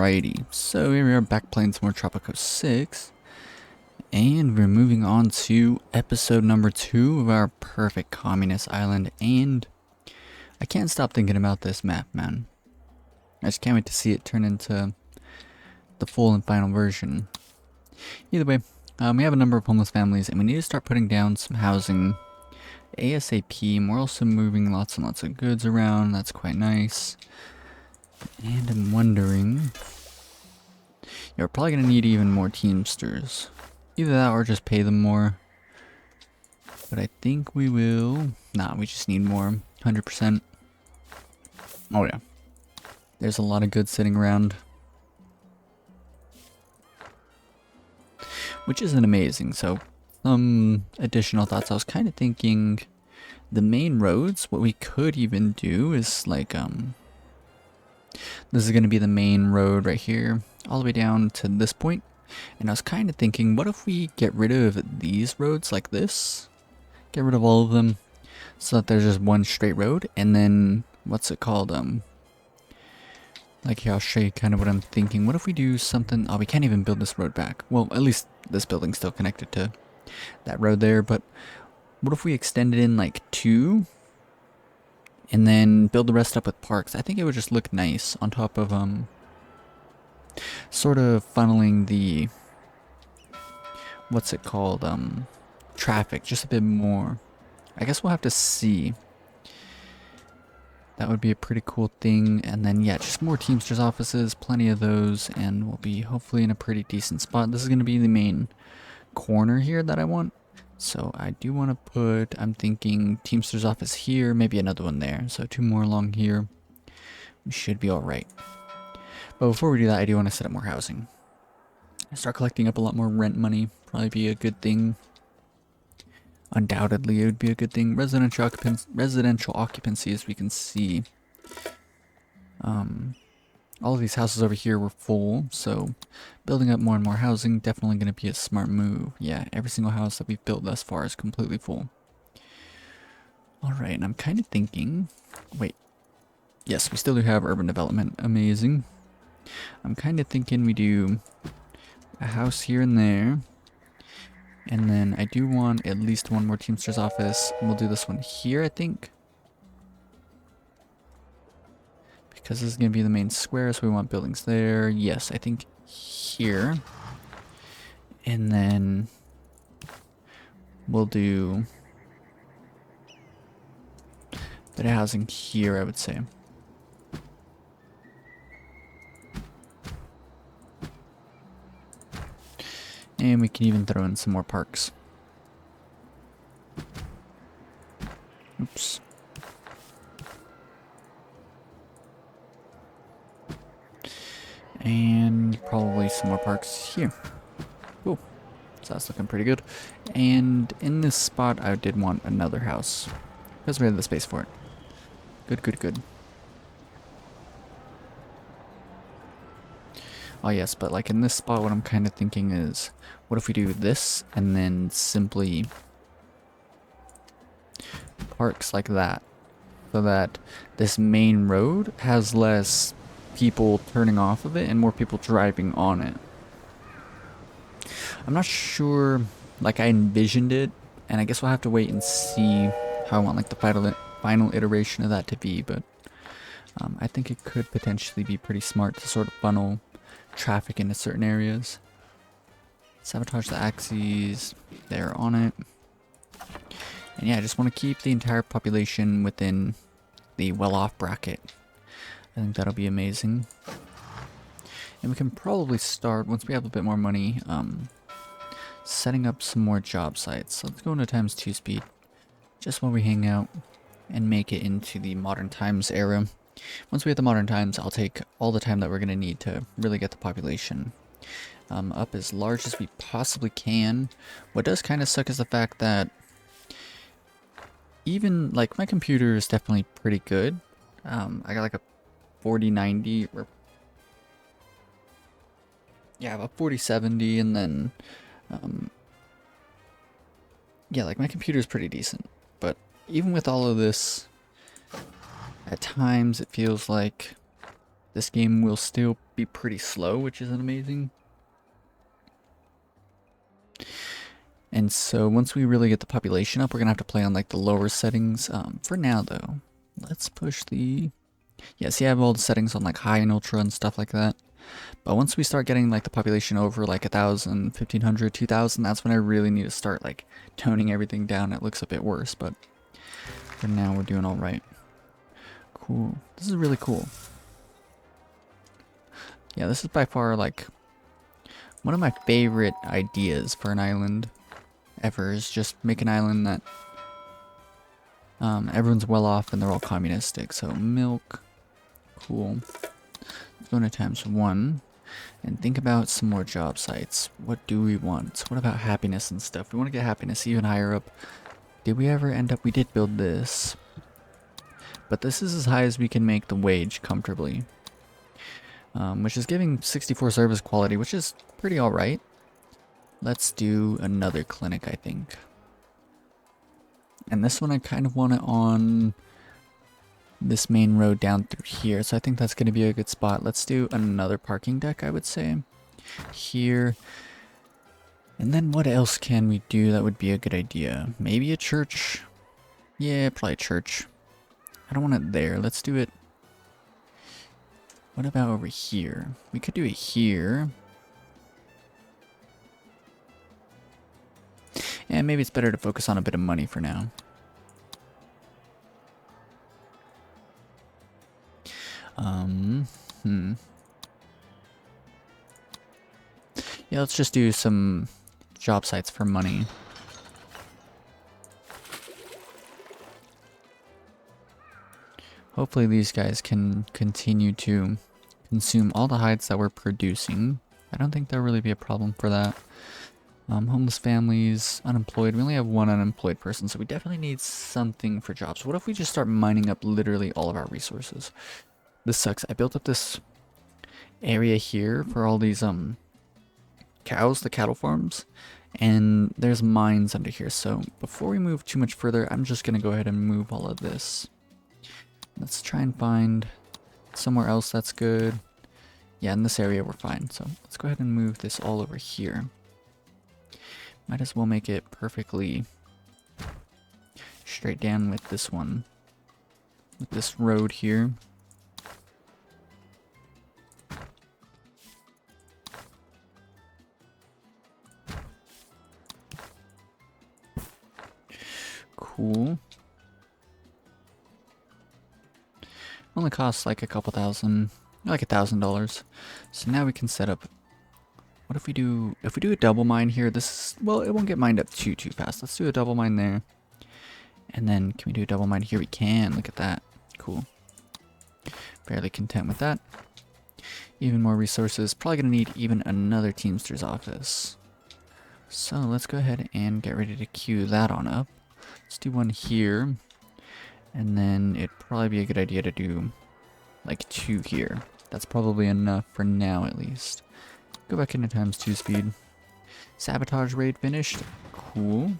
Alrighty, so here we are back playing some more Tropico 6. And we're moving on to episode number 2 of our perfect communist island. And I can't stop thinking about this map, man. I just can't wait to see it turn into the full and final version. Either way, we have a number of homeless families and we need to start putting down some housing ASAP. We're also moving lots and lots of goods around. That's quite nice. And I'm wondering, yeah, we're probably going to need even more Teamsters. Either that or just pay them more. But I think we will. Nah, we just need more. 100%. Oh yeah. There's a lot of goods sitting around. Which isn't amazing. So, some additional thoughts. I was kind of thinking the main roads, what we could even do is like, this is going to be the main road right here, all the way down to this point. And I was kind of thinking, what if we get rid of these roads like this? Get rid of all of them so that there's just one straight road. And then, what's it called? Like here, I'll show you kind of what I'm thinking. What if we do something? Oh, we can't even build this road back. Well, at least this building's still connected to that road there. But what if we extend it in like 2? And then build the rest up with parks? I think it would just look nice on top of, sort of funneling the, what's it called, traffic just a bit more. I guess we'll have to see. That would be a pretty cool thing. And then yeah, just more Teamsters offices, plenty of those, and we'll be hopefully in a pretty decent spot. This is going to be the main corner here that I want. So I do want to put, I'm thinking Teamsters office here, maybe another one there. So 2 more along here. We should be alright. But before we do that, I do want to set up more housing. Start collecting up a lot more rent money. Probably be a good thing. Undoubtedly, it would be a good thing. Residential occupancy, as we can see. All of these houses over here were full, so building up more and more housing, definitely going to be a smart move. Yeah, every single house that we've built thus far is completely full. Alright, and I'm kind of thinking... Wait. Yes, we still do have urban development. Amazing. I'm kind of thinking we do a house here and there. And then I do want at least one more Teamsters office. We'll do this one here, I think. Because this is going to be the main square, so we want buildings there. Yes, I think here. And then we'll do a bit of housing here, I would say. And we can even throw in some more parks. Oops. And probably some more parks here. Cool. So that's looking pretty good. And in this spot, I did want another house. Because we have the space for it. Good, good, good. Oh yes, but like in this spot, what I'm kind of thinking is, what if we do this and then simply parks like that, so that this main road has less people turning off of it and more people driving on it. I'm not sure, like I envisioned it, and I guess we'll have to wait and see how I want like the final iteration of that to be, but I think it could potentially be pretty smart to sort of funnel traffic into certain areas. Sabotage the axes. They're on it. And yeah, I just want to keep the entire population within the well-off bracket. I think that'll be amazing. And we can probably start, once we have a bit more money, setting up some more job sites. So let's go into ×2 speed. Just while we hang out and make it into the modern times era. Once we hit the modern times, I'll take all the time that we're going to need to really get the population up as large as we possibly can. What does kind of suck is the fact that even, like, my computer is definitely pretty good. I got like a 4090, or yeah, a 4070, and then, yeah, like my computer is pretty decent. But even with all of this, at times it feels like this game will still be pretty slow, which isn't amazing. And so once we really get the population up, we're gonna have to play on like the lower settings. For now though, let's push the, yeah, see I have all the settings on like high and ultra and stuff like that. But once we start getting like the population over like 1,000, 1,500, 2,000, that's when I really need to start like toning everything down. It looks a bit worse, but for now we're doing all right. Cool. This is really cool. Yeah, this is by far like one of my favorite ideas for an island ever, is just make an island that everyone's well off and they're all communistic. So milk, cool. Let's go into ×1 and think about some more job sites. What do we want? What about happiness and stuff? We want to get happiness even higher up. Did we ever end up? We did build this, but this is as high as we can make the wage comfortably, which is giving 64 service quality, which is pretty alright. Let's do another clinic, I think. And this one I kind of want it on this main road down through here, so I think that's going to be a good spot. Let's do another parking deck, I would say, here. And then what else can we do that would be a good idea? Maybe a church? Yeah, probably a church. I don't want it there. Let's do it. What about over here? We could do it here. And maybe it's better to focus on a bit of money for now. Yeah, let's just do some job sites for money. Hopefully these guys can continue to consume all the hides that we're producing. I don't think there'll really be a problem for that. Homeless families, unemployed. We only have one unemployed person, so we definitely need something for jobs. What if we just start mining up literally all of our resources? This sucks. I built up this area here for all these cows, the cattle farms, and there's mines under here. So before we move too much further, I'm just gonna go ahead and move all of this. Let's try and find somewhere else that's good. Yeah, in this area we're fine. So let's go ahead and move this all over here. Might as well make it perfectly straight down with this one. With this road here. Cool. Only costs like a couple thousand, like $1,000. So now we can set up. What if we do a double mine here? This is, well, it won't get mined up too fast. Let's do a double mine there. And then can we do a double mine here? We can. Look at that. Cool. Fairly content with that. Even more resources. Probably gonna need even another Teamster's office. So let's go ahead and get ready to queue that on up. Let's do one here. And then it'd probably be a good idea to do like 2 here. That's probably enough for now at least. Go back into ×2 speed. Sabotage raid finished. Cool.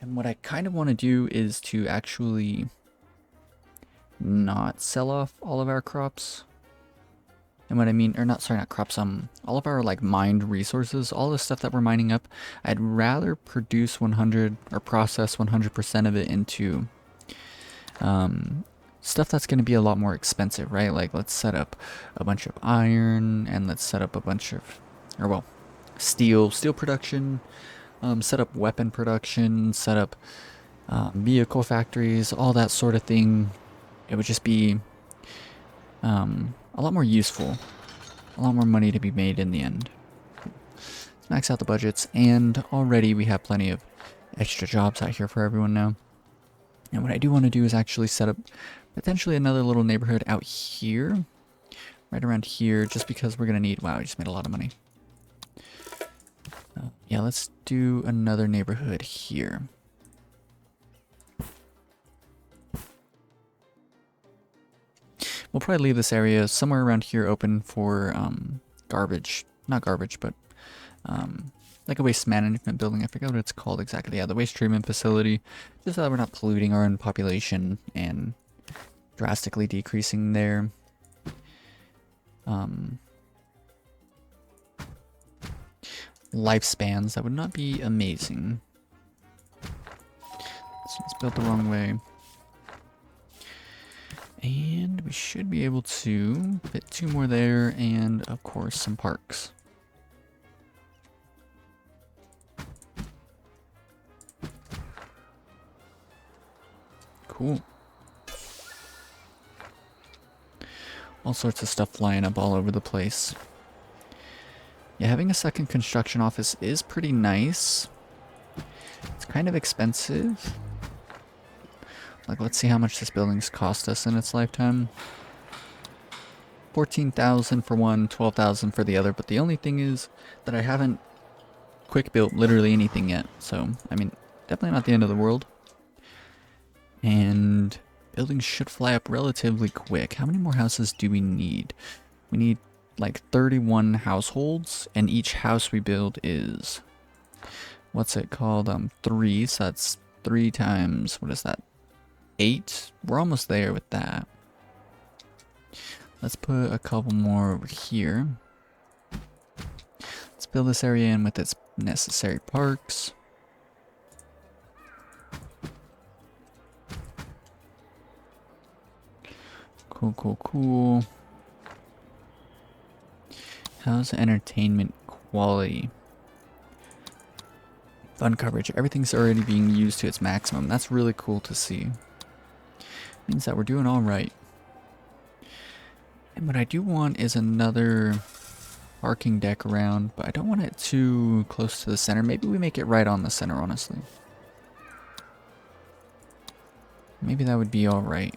And what I kind of want to do is to actually not sell off all of our crops. And what I mean, or not, sorry, not crops, all of our like mined resources, all the stuff that we're mining up, I'd rather produce 100 or process 100% of it into stuff that's going to be a lot more expensive, right? Like let's set up a bunch of iron, and let's set up a bunch of, or well, steel production, set up weapon production, set up vehicle factories, all that sort of thing. It would just be a lot more useful, a lot more money to be made in the end. Let's max out the budgets, and already we have plenty of extra jobs out here for everyone now. And what I do want to do is actually set up potentially another little neighborhood out here, right around here, just because we're going to need, wow, I just made a lot of money. Yeah, let's do another neighborhood here. We'll probably leave this area somewhere around here open for garbage. Not garbage, but like a waste management building. I forget what it's called exactly. Yeah, the waste treatment facility. Just so that we're not polluting our own population and drastically decreasing their lifespans. That would not be amazing. So it's built the wrong way. And we should be able to fit 2 more there, and of course some parks. Cool. All sorts of stuff flying up all over the place. Yeah, having a second construction office is pretty nice. It's kind of expensive. Like, let's see how much this building's cost us in its lifetime. 14,000 for one, 12,000 for the other, but the only thing is that I haven't quick built literally anything yet. So, I mean, definitely not the end of the world. And buildings should fly up relatively quick. How many more houses do we need? We need like 31 households, and each house we build is, what's it called? 3, so that's 3 times, what is that? 8? We're almost there with that. Let's put a couple more over here. Let's fill this area in with its necessary parks. Cool, cool, cool. How's entertainment quality? Fun coverage. Everything's already being used to its maximum. That's really cool to see. Means that we're doing all right. And what I do want is another parking deck around, but I don't want it too close to the center. Maybe we make it right on the center, honestly. Maybe that would be all right.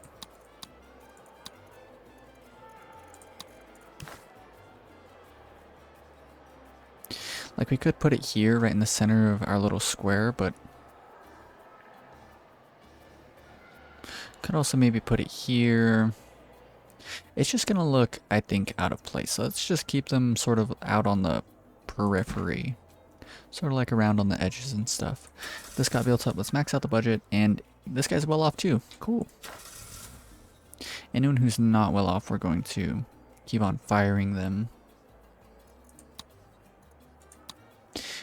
Like, we could put it here, right in the center of our little square, but could also maybe put it here. It's just gonna look, I think, out of place. So let's just keep them sort of out on the periphery. Sort of like around on the edges and stuff. This got built up. Let's max out the budget, and this guy's well off too. Cool. Anyone who's not well off, we're going to keep on firing them.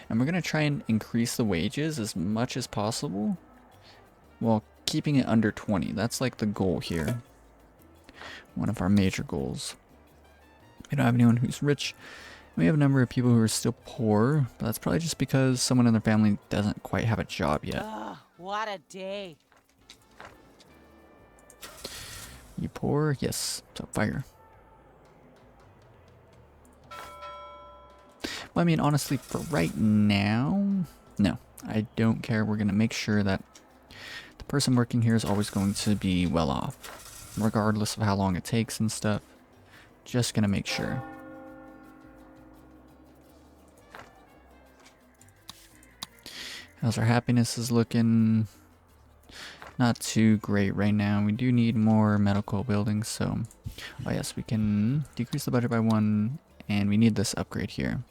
And we're going to try and increase the wages as much as possible while keeping it under 20. That's like the goal here. One of our major goals. We don't have anyone who's rich. We have a number of people who are still poor, but that's probably just because someone in their family doesn't quite have a job yet. What a day. You poor? Yes. So fire. Well, I mean, honestly, for right now, no. I don't care. We're going to make sure that the person working here is always going to be well off, regardless of how long it takes and stuff. Just going to make sure. How's our happiness is looking? Not too great right now. We do need more medical buildings, so... Oh yes, we can decrease the budget by 1, and we need this upgrade here.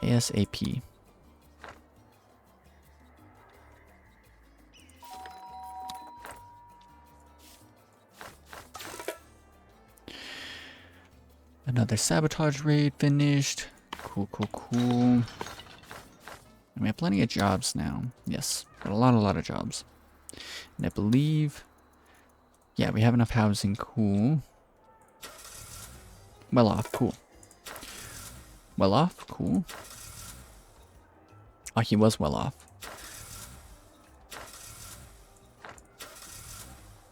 ASAP. Another sabotage raid finished. Cool, cool, cool. And we have plenty of jobs now. Yes, got a lot of jobs. And I believe... Yeah, we have enough housing. Cool. Well off. Cool. Well off? Cool. Oh, he was well off.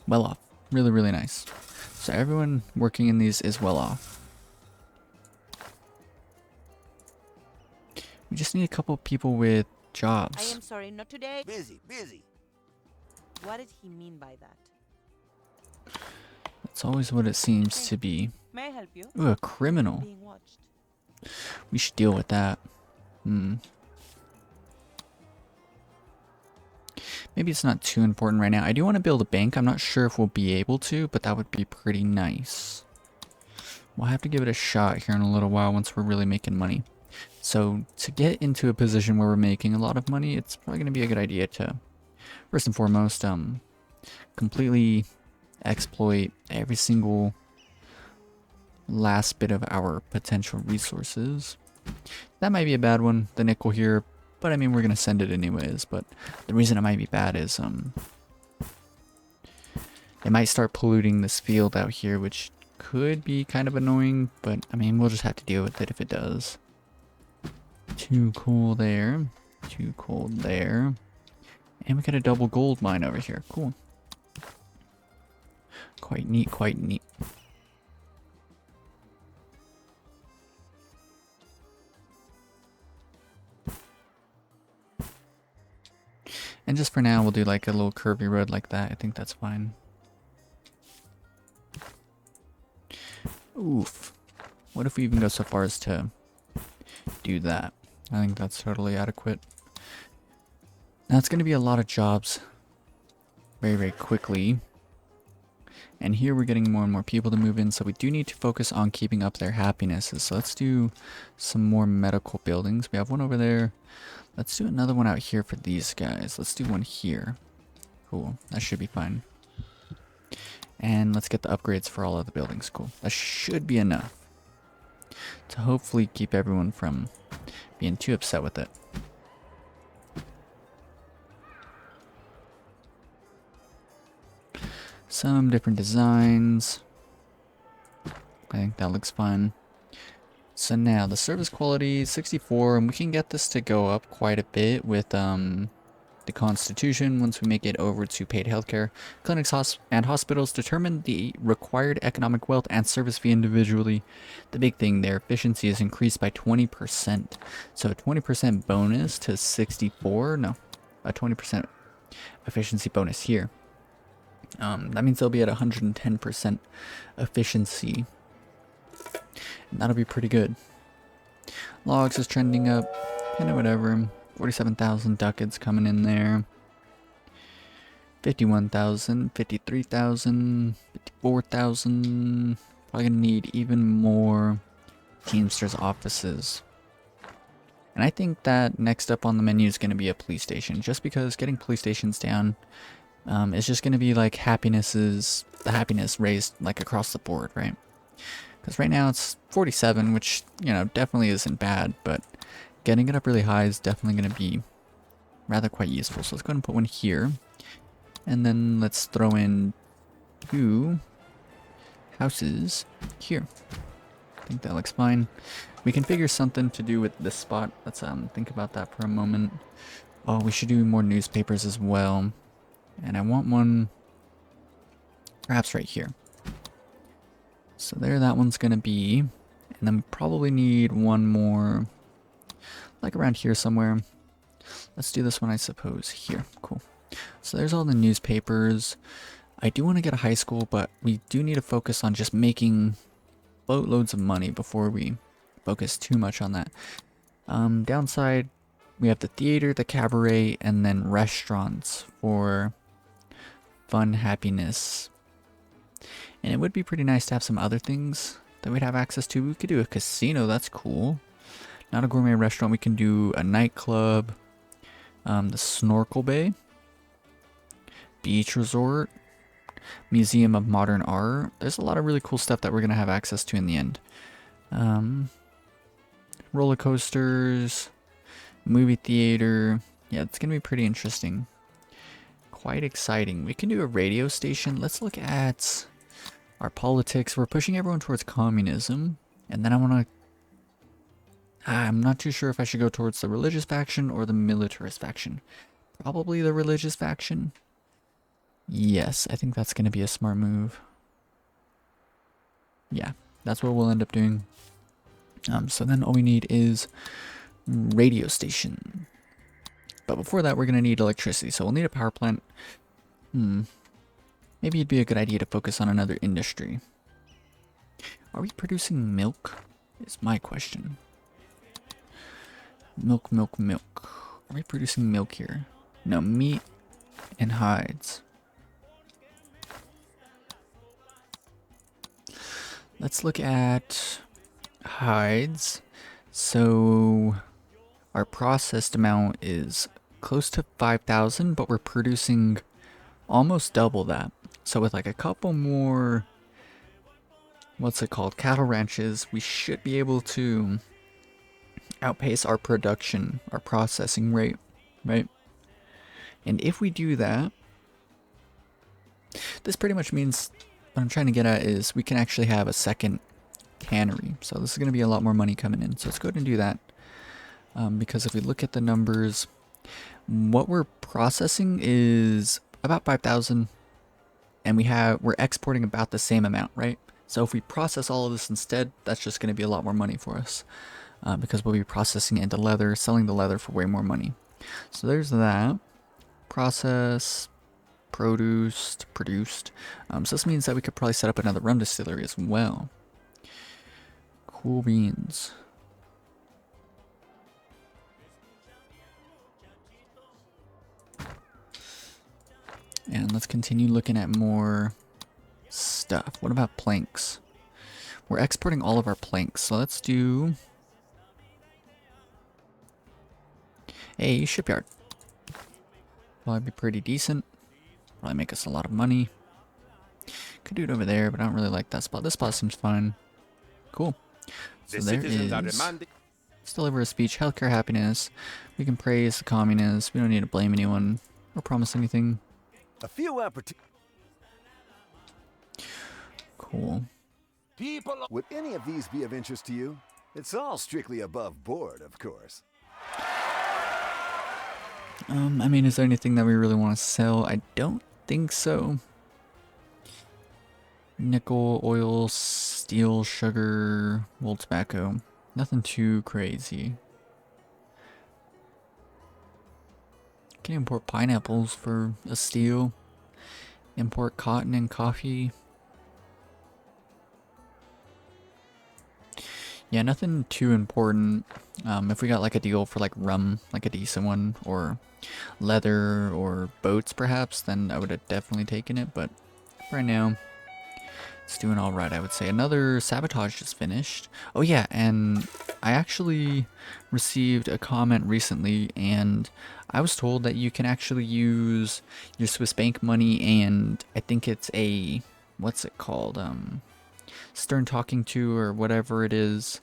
Well off. Really, really nice. So everyone working in these is well off. We just need a couple people with jobs. I am sorry, not today. Busy, busy. What did he mean by that? That's always what it seems to be. May I help you? Ooh, a criminal. Being watched. We should deal with that. Maybe it's not too important right now. I do want to build a bank. I'm not sure if we'll be able to, but that would be pretty nice. We'll have to give it a shot here in a little while once we're really making money. So to get into a position where we're making a lot of money, it's probably going to be a good idea to, first and foremost, completely exploit every single last bit of our potential resources. That might be a bad one, the nickel here, but I mean, we're going to send it anyways. But the reason it might be bad is it might start polluting this field out here, which could be kind of annoying, but I mean, we'll just have to deal with it if it does. Too cool there. Too cold there. And we got a double gold mine over here. Cool. Quite neat, quite neat. And just for now, we'll do like a little curvy road like that. I think that's fine. Oof. What if we even go so far as to do that? I think that's totally adequate. Now it's going to be a lot of jobs very, very quickly. And here we're getting more and more people to move in, so we do need to focus on keeping up their happinesses. So let's do some more medical buildings. We have one over there. Let's do another one out here for these guys. Let's do one here. Cool. That should be fine. And let's get the upgrades for all of the buildings. Cool. That should be enough to hopefully keep everyone from being too upset with it. Some different designs. I think that looks fine. So now the service quality is 64, and we can get this to go up quite a bit with the Constitution once we make it over to paid healthcare. Clinics and hospitals determine the required economic wealth and service fee individually. The big thing there, efficiency is increased by 20%. So a 20% bonus to 64, no, a 20% efficiency bonus here. That means they'll be at 110% efficiency. And that'll be pretty good. Logs is trending up, kind of whatever. 47,000 ducats coming in there. 51,000, 53,000, 54,000. Probably gonna need even more Teamsters offices. And I think that next up on the menu is gonna be a police station, just because getting police stations down is just gonna be like the happiness raised like across the board, right? Because right now it's 47, which, you know, definitely isn't bad, but getting it up really high is definitely going to be rather quite useful. So let's go ahead and put one here. And then let's throw in 2 houses here. I think that looks fine. We can figure something to do with this spot. Let's think about that for a moment. Oh, we should do more newspapers as well. And I want one perhaps right here. So there that one's going to be. And then we probably need one more like around here somewhere. Let's do this one, I suppose, here. Cool. So there's all the newspapers. I do want to get a high school, but we do need to focus on just making boatloads of money before we focus too much on that. Downside, we have the theater, the cabaret, and then restaurants for fun, happiness. And it would be pretty nice to have some other things that we'd have access to. We could do a casino, that's cool. Not a gourmet restaurant, we can do a nightclub, the snorkel bay, beach resort, museum of modern art. There's a lot of really cool stuff that we're going to have access to in the end. Roller coasters, movie theater. Yeah, it's going to be pretty interesting. Quite exciting. We can do a radio station. Let's look at our politics. We're pushing everyone towards communism. And then I want to... I'm not too sure if I should go towards the religious faction or the militarist faction. Probably the religious faction. Yes, I think that's going to be a smart move. Yeah, that's what we'll end up doing. So then all we need is radio station. But before that, we're going to need electricity. So we'll need a power plant. Maybe it'd be a good idea to focus on another industry. Are we producing milk? Is my question. Milk, milk, milk. Are we producing milk here? No, meat and hides. Let's look at hides. So our processed amount is close to 5,000, but we're producing almost double that. So with like a couple more, what's it called, cattle ranches, we should be able to outpace our production, our processing rate, right? And if we do that, this pretty much means what I'm trying to get at is we can actually have a second cannery. So this is going to be a lot more money coming in. So let's go ahead and do that. Because if we look at the numbers, what we're processing is about 5,000, and we're exporting about the same amount, right? So if we process all of this instead, that's just going to be a lot more money for us, because we'll be processing it into leather, selling the leather for way more money. So there's that. Process, produced. So this means that we could probably set up another rum distillery as well. Cool beans. And let's continue looking at more stuff. What about planks? We're exporting all of our planks, so let's do a shipyard. Probably be pretty decent. Probably make us a lot of money. Could do it over there, but I don't really like that spot. This spot seems fine. Cool. So there is. Let's deliver a speech. Healthcare, happiness. We can praise the communists. We don't need to blame anyone or promise anything. A few opportunities. Cool. Would any of these be of interest to you? It's all strictly above board, of course. I mean, is there anything that we really want to sell? I don't think so. Nickel, oil, steel, sugar, wool, tobacco. Nothing too crazy. Can import pineapples for a steel. Import cotton and coffee. Yeah, nothing too important. If we got like a deal for like rum, like a decent one, or leather or boats perhaps, then I would have definitely taken it, but right now it's doing all right, I would say. Another sabotage just finished. Oh yeah, and I actually received a comment recently, and I was told that you can actually use your Swiss bank money, and I think it's a, what's it called? Stern Talking To or whatever it is.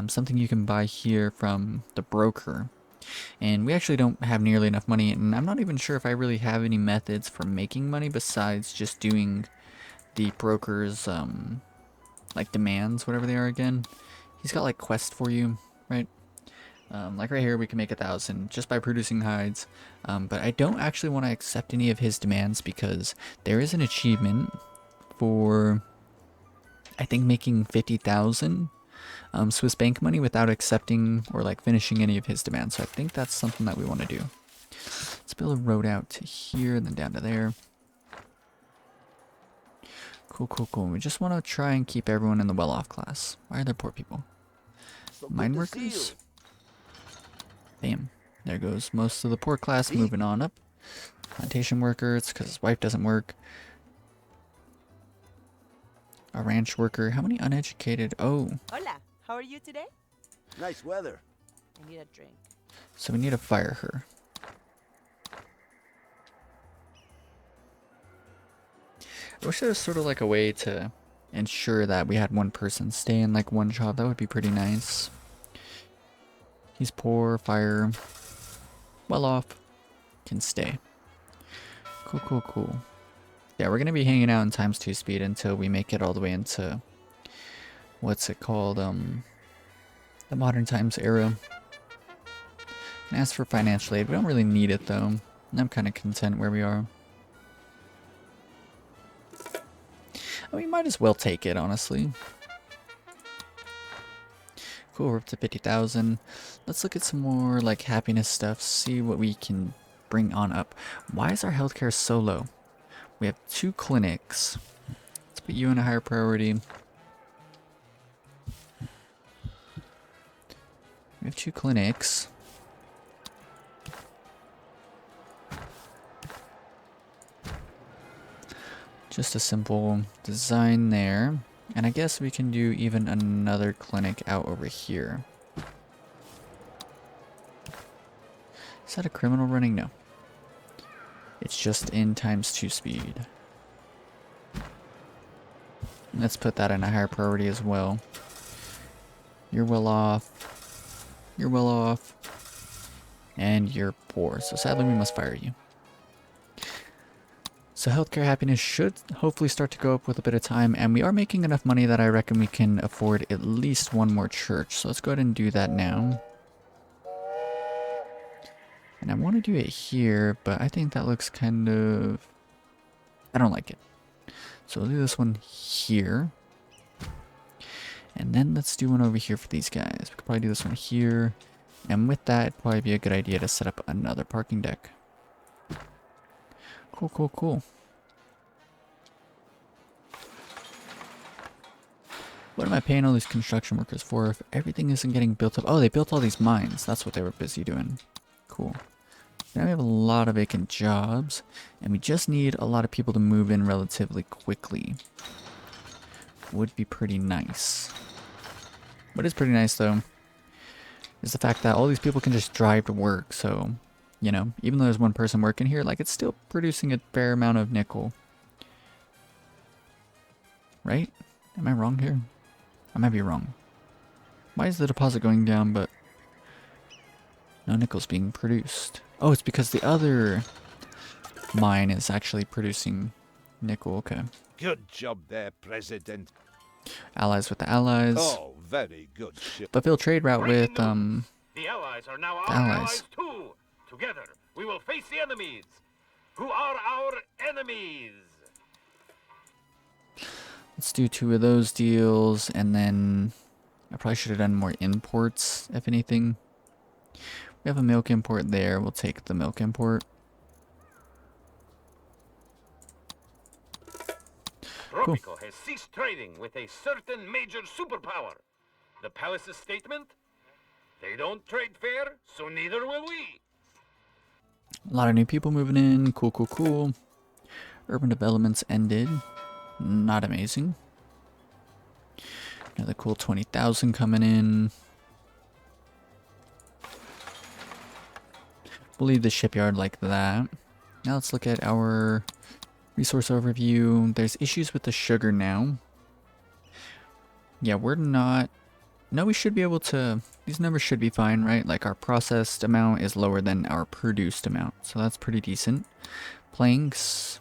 Something you can buy here from the broker. And we actually don't have nearly enough money, and I'm not even sure if I really have any methods for making money besides just doing the broker's like demands, whatever they are again. He's got like quests for you, right? Like right here we can make 1,000 just by producing hides, but I don't actually want to accept any of his demands because there is an achievement for, I think, making 50,000 Swiss bank money without accepting or like finishing any of his demands. So I think that's something that we want to do. Let's build a road out to here and then down to there. Cool. We just want to try and keep everyone in the well-off class. Why are there poor people? Mine workers? Bam. There goes most of the poor class moving on up. Plantation worker, it's because his wife doesn't work. A ranch worker. How many uneducated? Oh. Hola, how are you today? Nice weather. I need a drink. So we need to fire her. I wish there was sort of like a way to ensure that we had one person stay in like one job. That would be pretty nice. He's poor, fire, well off, can stay. Cool. Yeah, we're going to be hanging out in ×2 speed until we make it all the way into, what's it called, the modern times era. Can ask for financial aid. We don't really need it though. I'm kind of content where we are. We might as well take it, honestly. Cool, we're up to 50,000. Let's look at some more like happiness stuff, see what we can bring on up. Why is our healthcare so low? We have 2 clinics. Let's put you in a higher priority. We have 2 clinics. Just a simple design there. And I guess we can do even another clinic out over here. that a criminal running? No. It's just in ×2 speed. Let's put that in a higher priority as well. You're well off. You're well off. And you're poor. So sadly we must fire you. So healthcare happiness should hopefully start to go up with a bit of time. And we are making enough money that I reckon we can afford at least one more church. So let's go ahead and do that now. And I want to do it here, but I think that looks kind of... I don't like it. So we'll do this one here. And then let's do one over here for these guys. We could probably do this one here. And with that, it'd probably be a good idea to set up another parking deck. Cool, cool, cool. What am I paying all these construction workers for if everything isn't getting built up? Oh, they built all these mines. That's what they were busy doing. Cool. Now we have a lot of vacant jobs, and we just need a lot of people to move in relatively quickly. Would be pretty nice. What is pretty nice, though, is the fact that all these people can just drive to work, so, you know, even though there's one person working here, like, it's still producing a fair amount of nickel. Right? Am I wrong here? I might be wrong. Why is the deposit going down, but no nickel's being produced? Oh, it's because the other mine is actually producing nickel. Okay. Good job there, President. Allies with the allies. Oh, very good. But build trade route with The allies are now our allies too. Together, we will face the enemies. Who are our enemies? Let's do 2 of those deals, and then I probably should have done more imports, if anything. We have a milk import there. We'll take the milk import. Tropico has ceased trading with a certain major superpower. The palace's statement? They don't trade fair, so neither will we. A lot of new people moving in. Cool, cool, cool. Urban developments ended. Not amazing. Another cool 20,000 coming in. We'll leave the shipyard like that. Now let's look at our resource overview. There's issues with the sugar now. Yeah, we're not... No, we should be able to... These numbers should be fine, right? Like, our processed amount is lower than our produced amount. So that's pretty decent. Planks.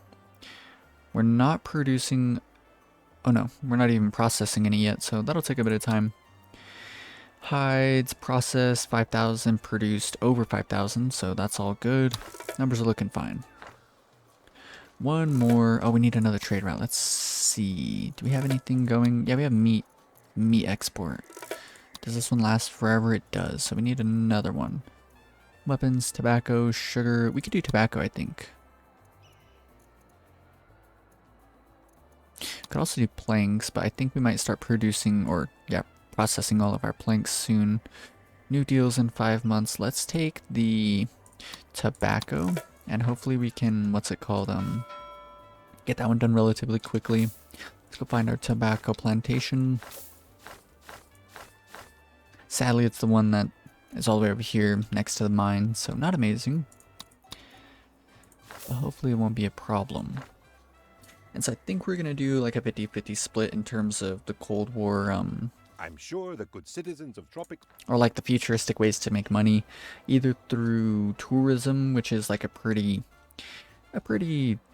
We're not producing... Oh no, we're not even processing any yet, so that'll take a bit of time. Hides, processed, 5,000, produced over 5,000, so that's all good. Numbers are looking fine. One more. Oh, we need another trade route. Let's see. Do we have anything going? Yeah, we have meat export. Does this one last forever? It does, so we need another one. Weapons, tobacco, sugar. We could do tobacco, I think. Could also do planks, but I think we might start producing, or yeah, processing all of our planks soon. New deals in 5 months. Let's take the tobacco, and hopefully we can, what's it called, get that one done relatively quickly. Let's go find our tobacco plantation. Sadly, it's the one that is all the way over here next to the mine, so not amazing. But hopefully it won't be a problem. And so I think we're going to do like a 50-50 split in terms of the Cold War, I'm sure the good citizens of Tropico, or like the futuristic ways to make money, either through tourism, which is like a pretty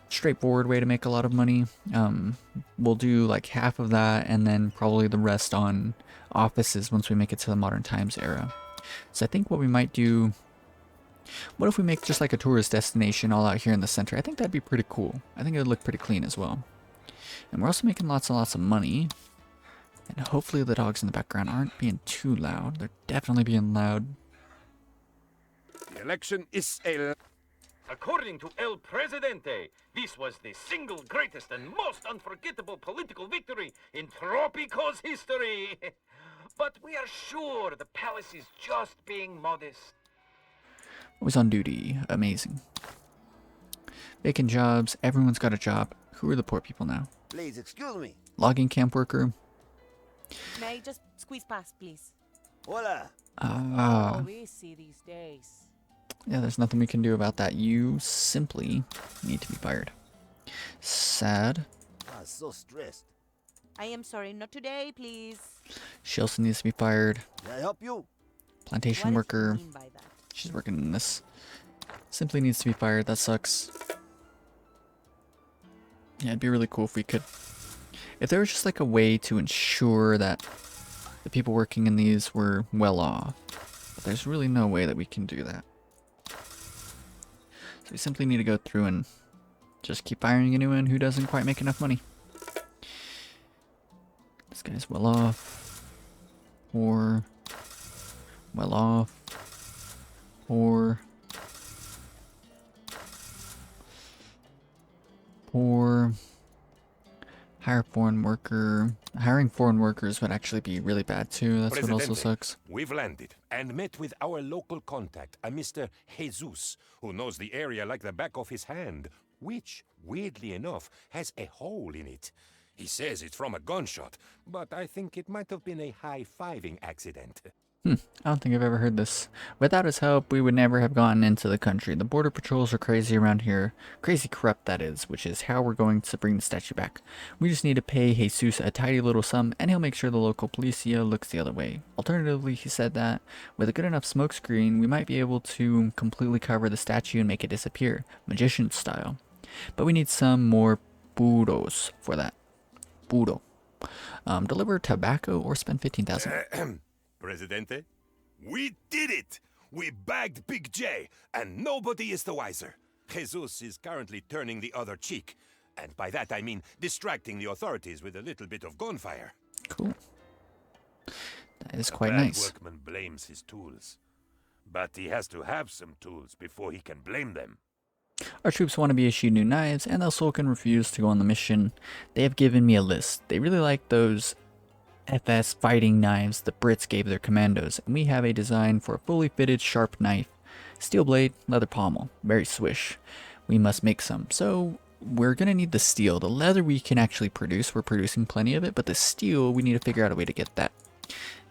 straightforward way to make a lot of money. We'll do like half of that, and then probably the rest on offices once we make it to the modern times era. So I think what we might do, what if we make just like a tourist destination all out here in the center? I think that'd be pretty cool. I think it would look pretty clean as well. And we're also making lots and lots of money. And hopefully the dogs in the background aren't being too loud. They're definitely being loud. the election is a... According to El Presidente, this was the single greatest and most unforgettable political victory in Tropico's history. But we are sure the palace is just being modest. Always on duty. Amazing. Vacant jobs. Everyone's got a job. Who are the poor people now? Please excuse me. Logging camp worker. May I just squeeze past, please? Hola. Ah. Oh, easy these days. Yeah, there's nothing we can do about that. You simply need to be fired. Sad. Ah, so stressed. I am sorry, not today, please. She also needs to be fired. Can I help you? Plantation What did he worker. mean by that? She's working in this. Simply needs to be fired. That sucks. Yeah, it'd be really cool if we could... If there was just like a way to ensure that the people working in these were well off. But there's really no way that we can do that. So we simply need to go through and just keep firing anyone who doesn't quite make enough money. This guy's well off. Or... well off. Or... or hire foreign worker. Hiring foreign workers would actually be really bad too. That's what also Presidente, sucks. We've landed and met with our local contact, a Mr. Jesus, who knows the area like the back of his hand, which, weirdly enough, has a hole in it. He says it's from a gunshot, but I think it might have been a high-fiving accident. I don't think I've ever heard this. Without his help, we would never have gotten into the country. The border patrols are crazy around here. Crazy corrupt, that is, which is how we're going to bring the statue back. We just need to pay Jesus a tidy little sum, and he'll make sure the local policia looks the other way. Alternatively, he said that, with a good enough smoke screen, we might be able to completely cover the statue and make it disappear, magician style. But we need some more puros for that. Puro. Deliver tobacco or spend 15,000. Presidente, we did it! We bagged Big J, and nobody is the wiser. Jesus is currently turning the other cheek. And by that I mean distracting the authorities with a little bit of gunfire. Cool. That is quite Bad nice. workman blames his tools. But he has to have some tools before he can blame them. Our troops want to be issued new knives, and they'll sulk and refuse to go on the mission. They have given me a list. They really like those FS fighting knives the Brits gave their commandos, and we have a design for a fully fitted sharp knife. Steel blade, leather pommel, very swish. We must make some, so we're going to need the steel. The leather we can actually produce, we're producing plenty of it, but the steel, we need to figure out a way to get that.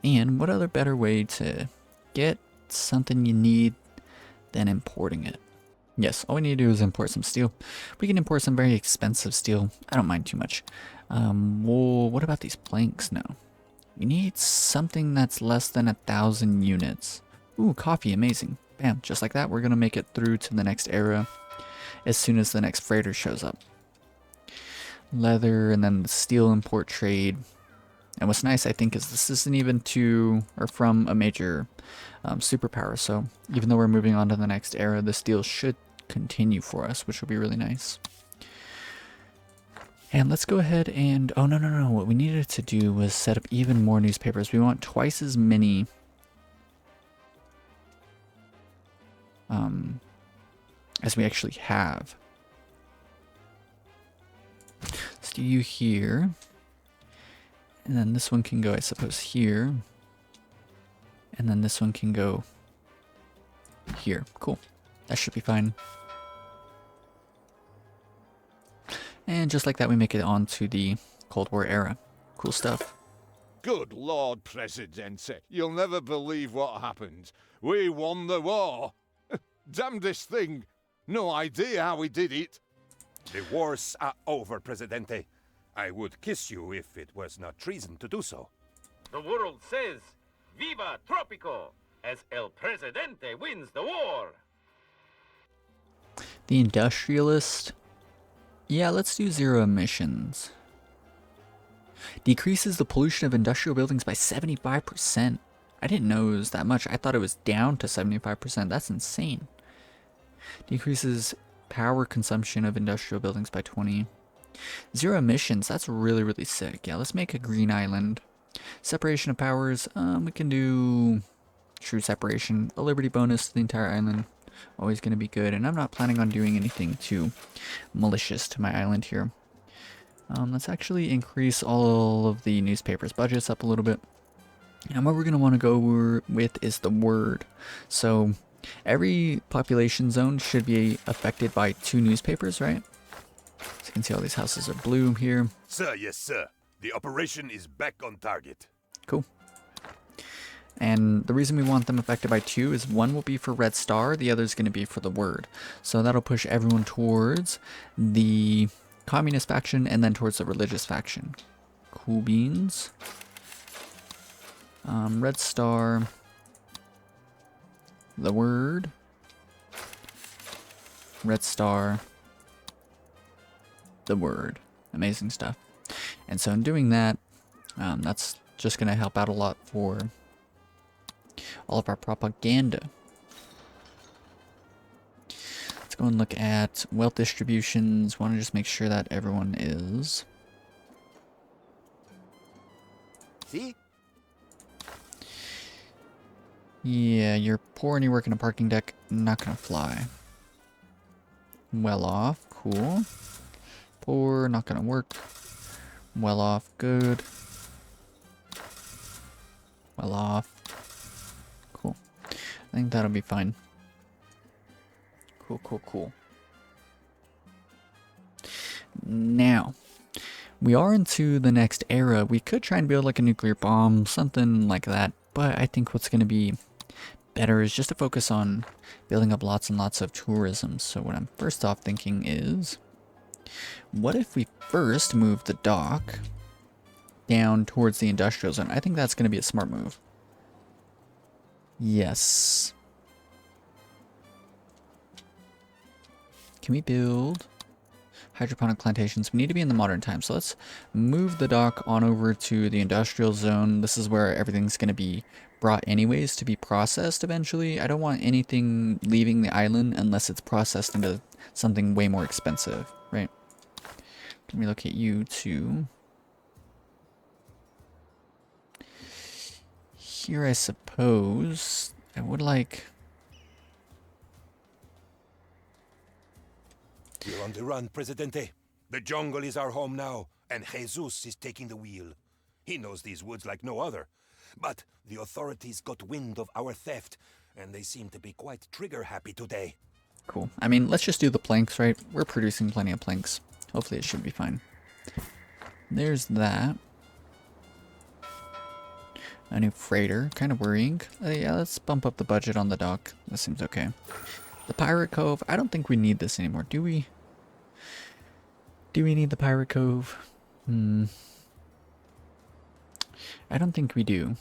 And what other better way to get something you need than importing it? Yes, all we need to do is import some steel. We can import some very expensive steel. I don't mind too much. Well, what about these planks now? We need something that's less than 1,000 units. Ooh, coffee, amazing. Bam, just like that, we're going to make it through to the next era as soon as the next freighter shows up. Leather, and then the steel import trade. And what's nice, I think, is this isn't even to, or from a major superpower, so even though we're moving on to the next era, the steel should continue for us, which will be really nice. And let's go ahead and, oh no, what we needed to do was set up even more newspapers. We want twice as many as we actually have. Let's do you here. And then this one can go, I suppose, here. And then this one can go here. Cool. That should be fine. And just like that, we make it onto the Cold War era. Cool stuff. Good Lord, Presidente, you'll never believe what happened. We won the war. Damnedest thing. No idea how we did it. The wars are over, Presidente. I would kiss you if it was not treason to do so. The world says, Viva Tropico, as El Presidente wins the war. The industrialist. Yeah, let's do zero emissions. Decreases the pollution of industrial buildings by 75%. I didn't know it was that much. I thought it was down to 75%. That's insane. Decreases power consumption of industrial buildings by 20. Zero emissions. That's really, really sick. Yeah, let's make a green island. Separation of powers. We can do true separation. A liberty bonus to the entire island. Always going to be good. And I'm not planning on doing anything too malicious to my island here. Let's actually increase all of the newspapers' budgets up a little bit. And what we're going to want to go with is the word. So every population zone should be affected by 2 newspapers, right? So you can see all these houses are blue here. Sir, yes, sir. The operation is back on target. Cool. And the reason we want them affected by 2 is one will be for Red Star, the other is going to be for the Word. So that'll push everyone towards the communist faction and then towards the religious faction. Cool beans. Red Star, the Word, Red Star, the Word. Amazing stuff. And so in doing that, that's just going to help out a lot for all of our propaganda. Let's go and look at wealth distributions. Want to just make sure that everyone is. See? Yeah, you're poor and you work in a parking deck. Not gonna fly. Well off. Cool. Poor. Not gonna work. Well off. Good. Well off. Cool. I think that'll be fine. Cool, cool, cool. Now, we are into the next era. We could try and build like a nuclear bomb, something like that. But I think what's going to be better is just to focus on building up lots and lots of tourism. So what I'm first off thinking is, what if we first move the dock down towards the industrial zone? I think that's going to be a smart move. Yes. Can we build hydroponic plantations? We need to be in the modern times. So let's move the dock on over to the industrial zone. This is where everything's going to be brought anyways to be processed eventually. I don't want anything leaving the island unless it's processed into something way more expensive, right? Let me look at you too. Here, I suppose I would like. We're on the run, Presidente. The jungle is our home now, and Jesus is taking the wheel. He knows these woods like no other. But the authorities got wind of our theft, and they seem to be quite trigger-happy today. Cool. I mean, let's just do the planks, right? We're producing plenty of planks. Hopefully it should be fine. There's that. A new freighter. Kind of worrying. Yeah, let's bump up the budget on the dock. That seems okay. The Pirate Cove. I don't think we need this anymore. Do we? Do we need the Pirate Cove? I don't think we do.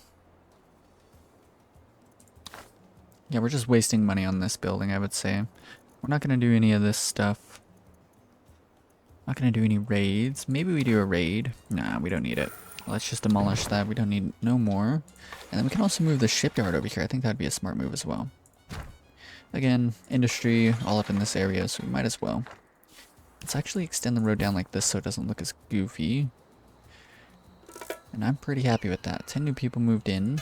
Yeah, we're just wasting money on this building, I would say. We're not going to do any of this stuff. Not going to do any raids. Maybe we do a raid. Nah, we don't need it. Let's just demolish that. We don't need no more. And then we can also move the shipyard over here. I think that'd be a smart move as well. Again, industry all up in this area, so we might as well. Let's actually extend the road down like this so it doesn't look as goofy. And I'm pretty happy with that. 10 new people moved in.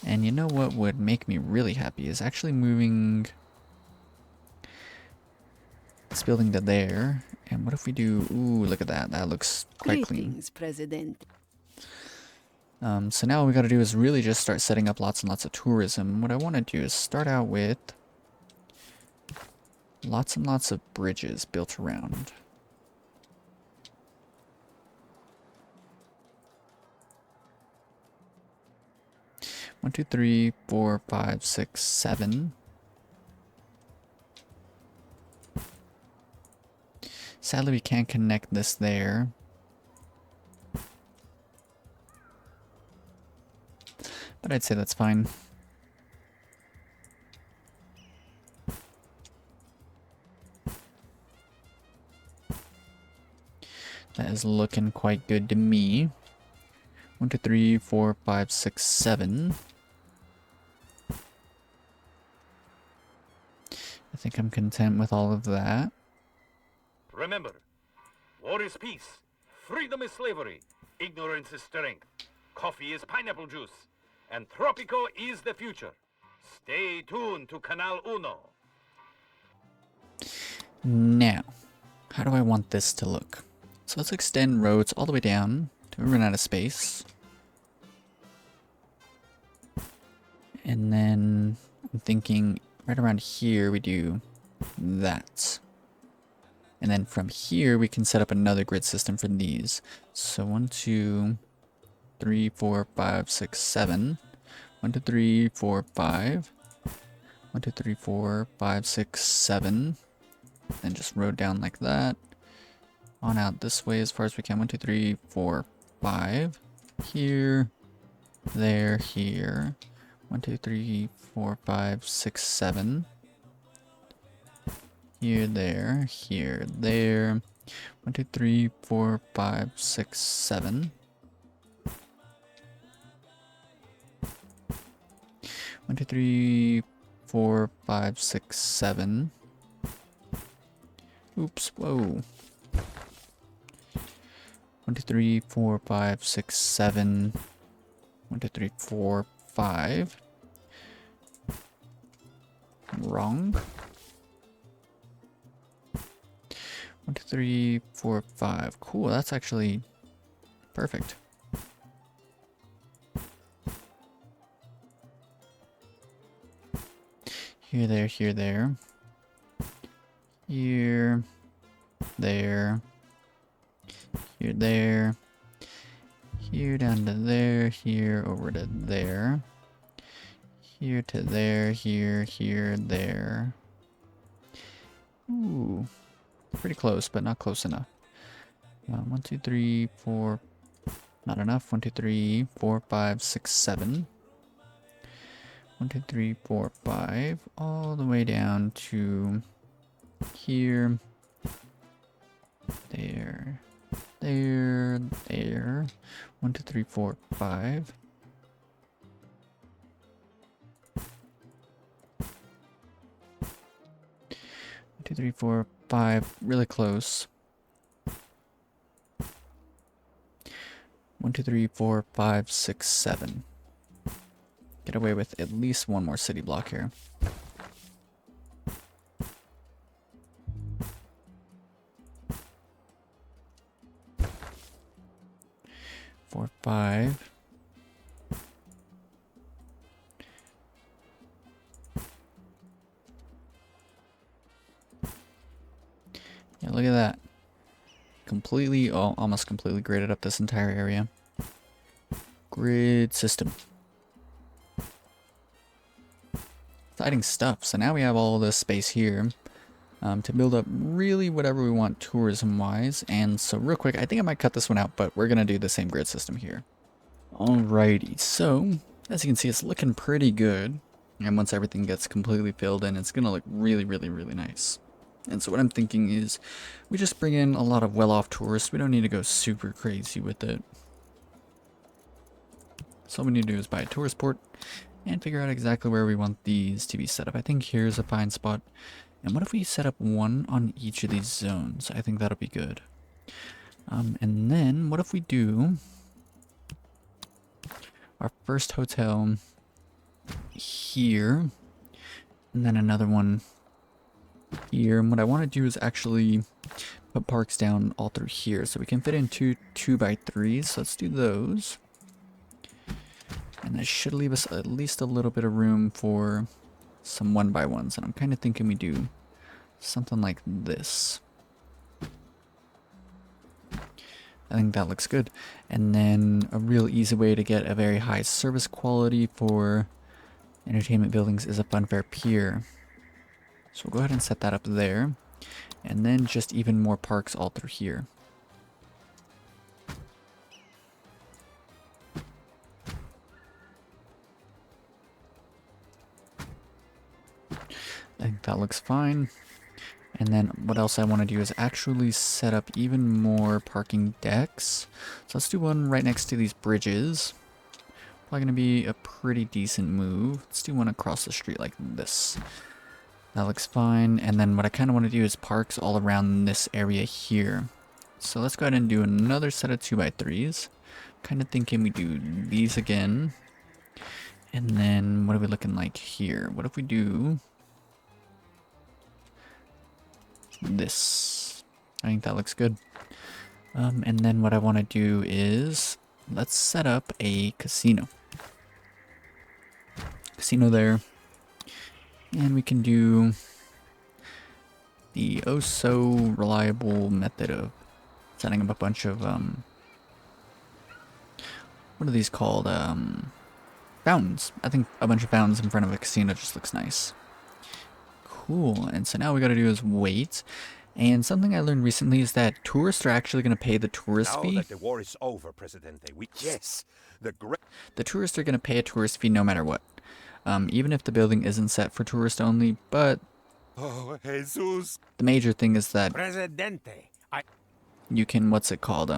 And you know what would make me really happy is actually moving this building to there. And what if we do... Ooh, look at that. That looks quite clean. President. So now what we got to do is really just start setting up lots and lots of tourism. What I want to do is start out with lots and lots of bridges built around. One, two, three, 4, 5, 6, 7. Sadly, we can't connect this there. But I'd say that's fine. That is looking quite good to me. 1, 2, 3, 4, 5, 6, 7. I think I'm content with all of that. Remember, war is peace, freedom is slavery, ignorance is strength, coffee is pineapple juice, and Tropico is the future. Stay tuned to Canal Uno. Now, how do I want this to look? So let's extend roads all the way down till we run out of space. And then I'm thinking right around here we do that. And then from here we can set up another grid system for these. So 1, 2, 3, 4, 5, 6, 7. 1, 2, 3, 4, 5. 1, 2, 3, 4, 5, 6, 7. Then just road down like that. On out this way as far as we can. 1, 2, 3, 4, 5. Here. There. Here. 1, 2, 3, 4, 5, 6, 7. Here, there, here, there. 1, 2, 3, 4, 5, 6, 7. 1, 2, 3, 4, 5, 6, 7. Oops, whoa. 1, 2, 3, 4, 5, 6, 7. 1, 2, 3, 4, 5. Wrong. 1, 2, 3, 4, 5. Cool, that's actually perfect. Here, there, here, there. Here, there. Here, there. Here, down to there. Here, over to there. Here to there. Here, here, there. Ooh. Pretty close, but not close enough. 1, 2, 3, 4. Not enough. 1, 2, 3, 4, 5, 6, 7. 1, 2, 3, 4, 5. All the way down to here. There. There. There. 1, 2, 3, 4, 5. 1, 2, 3, 4, 5. Really close. 1, 2, 3, 4, 5, 6, 7. Get away with at least one more city block here. Four, 5. Yeah, look at that. Completely, almost completely gridded up this entire area. Grid system. Exciting stuff. So now we have all this space here to build up really whatever we want tourism-wise. And so real quick, I think I might cut this one out, but we're going to do the same grid system here. Alrighty, so as you can see, it's looking pretty good. And once everything gets completely filled in, it's going to look really, really, really nice. And so what I'm thinking is we just bring in a lot of well-off tourists. We don't need to go super crazy with it. So all we need to do is buy a tourist port and figure out exactly where we want these to be set up. I think here's a fine spot. And what if we set up one on each of these zones? I think that'll be good. And then what if we do our first hotel here and then another one here. And what I want to do is actually put parks down all through here so we can fit in two 2x3s. So let's do those. And that should leave us at least a little bit of room for some 1x1s. And I'm kind of thinking we do something like this. I think that looks good. And then a real easy way to get a very high service quality for entertainment buildings is a funfair pier. So we'll go ahead and set that up there. And then just even more parks all through here. I think that looks fine. And then what else I want to do is actually set up even more parking decks. So let's do one right next to these bridges. Probably going to be a pretty decent move. Let's do one across the street like this. That looks fine. And then what I kind of want to do is parks all around this area here. So let's go ahead and do another set of 2x3s. Kind of thinking we do these again. And then what are we looking like here? What if we do this? I think that looks good. And then what I want to do is let's set up a casino. Casino there. And we can do the oh so reliable method of setting up a bunch of what are these called? fountains. I think a bunch of fountains in front of a casino just looks nice. Cool, and so now we gotta do is wait. And something I learned recently is that tourists are actually gonna pay the tourist Now fee. that the war is over, Presidente, yes, the great... The tourists are gonna pay a tourist fee no matter what. Even if the building isn't set for tourist only, but Oh, Jesus. the major thing is that Presidente, you can, what's it called,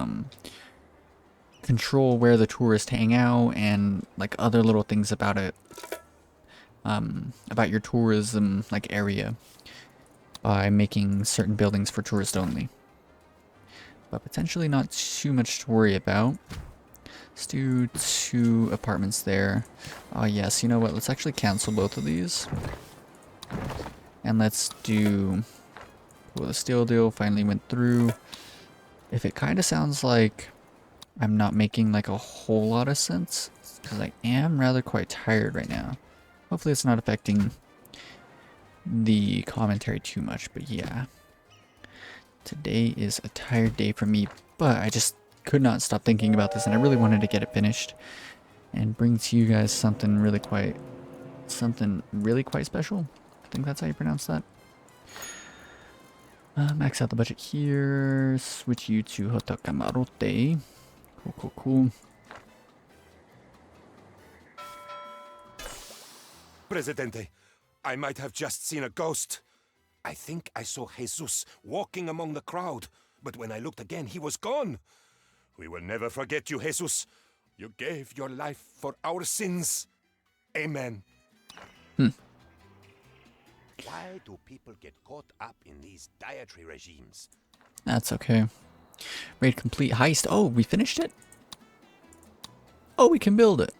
control where the tourists hang out and like other little things about it, about your tourism like area by making certain buildings for tourists only. But potentially not too much to worry about. Let's do 2 apartments there. Oh yes, you know what, let's actually cancel both of these. And let's do, well, the steel deal finally went through. If it kind of sounds like I'm not making like a whole lot of sense, because I am rather quite tired right now. Hopefully it's not affecting the commentary too much, but yeah. Today is a tired day for me, but I just could not stop thinking about this and I really wanted to get it finished and bring to you guys something really quite special. I think that's how you pronounce that. Max out the budget here. Switch you to Hotel Camarote. Cool, cool, cool. Presidente, I might have just seen a ghost. I think I saw Jesus walking among the crowd, but when I looked again, he was gone. We will never forget you, Jesus. You gave your life for our sins. Amen. Why do people get caught up in these dietary regimes? That's okay. Raid complete heist. Oh, we finished it? Oh, we can build it.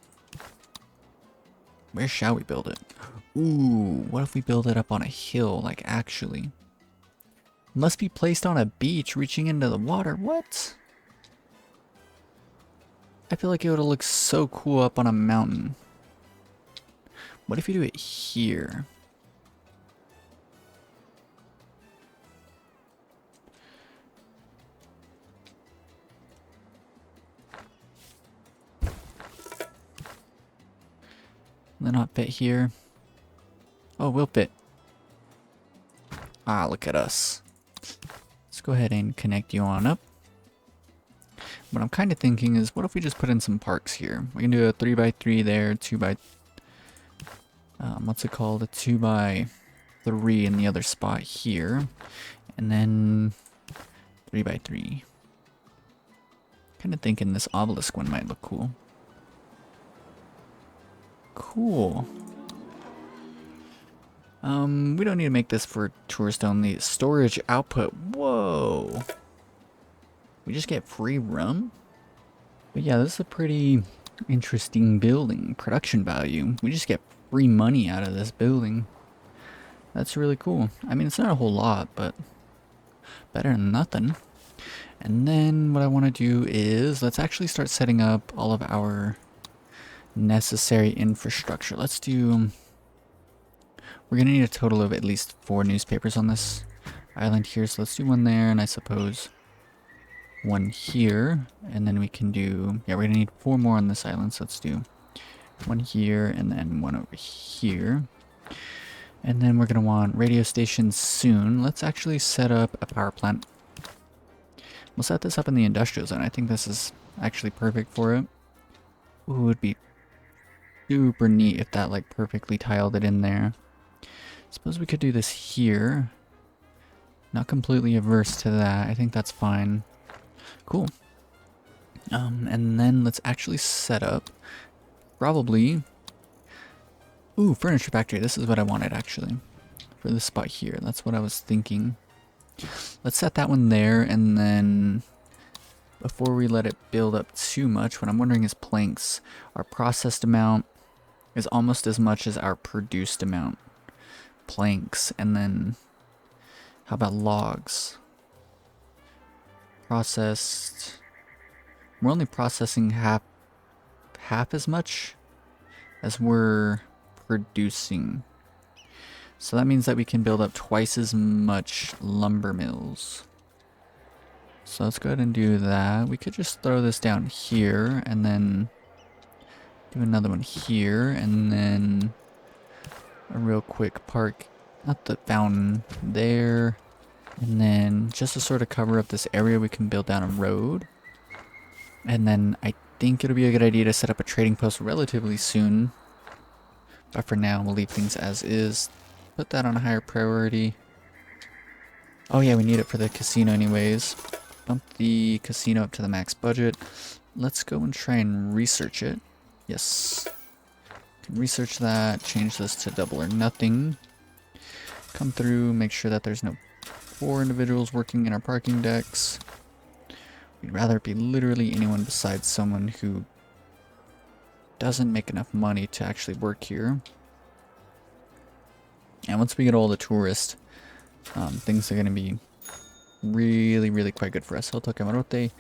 Where shall we build it? Ooh, what if we build it up on a hill, like actually? Must be placed on a beach reaching into the water. What? I feel like it would look so cool up on a mountain. What if you do it here? Will it not fit here? Oh, we'll fit. Ah, look at us. Let's go ahead and connect you on up. What I'm kind of thinking is, what if we just put in some parks here? We can do a 3x3 there, 2x... what's it called? A 2x3 in the other spot here. And then 3x3. Kind of thinking this obelisk one might look cool. Cool. We don't need to make this for tourist only. Storage output. Whoa. We just get free rum? But yeah, this is a pretty interesting building. Production value. We just get free money out of this building. That's really cool. I mean, it's not a whole lot, but better than nothing. And then what I want to do is, let's actually start setting up all of our necessary infrastructure. Let's do... We're going to need a total of at least 4 newspapers on this island here. So let's do one there, and I suppose one here. And then we can do... Yeah, we're going to need 4 more on this island. So let's do one here, and then one over here. And then we're going to want radio stations soon. Let's actually set up a power plant. We'll set this up in the industrial zone. I think this is actually perfect for it. Ooh, it would be super neat if that like perfectly tiled it in there. Suppose we could do this here. Not completely averse to that. I think that's fine. Cool. And then let's actually set up probably... Ooh, furniture factory. This is what I wanted actually. For this spot here. That's what I was thinking. Let's set that one there, and then before we let it build up too much, what I'm wondering is planks. Our processed amount is almost as much as our produced amount. Planks, and then how about logs? Processed. We're only processing half as much as we're producing. So that means that we can build up twice as much lumber mills. So let's go ahead and do that. We could just throw this down here and then Do another one here, and then a real quick park at the fountain there. And then just to sort of cover up this area, we can build down a road. And then I think it'll be a good idea to set up a trading post relatively soon. But for now, we'll leave things as is. Put that on a higher priority. Oh yeah, we need it for the casino anyways. Bump the casino up to the max budget. Let's go and try and research it. Yes. Can research that, change this to double or nothing. Come through, make sure that there's no poor individuals working in our parking decks. We'd rather it be literally anyone besides someone who doesn't make enough money to actually work here. And once we get all the tourists, things are going to be really quite good for us. Hotel Camarote.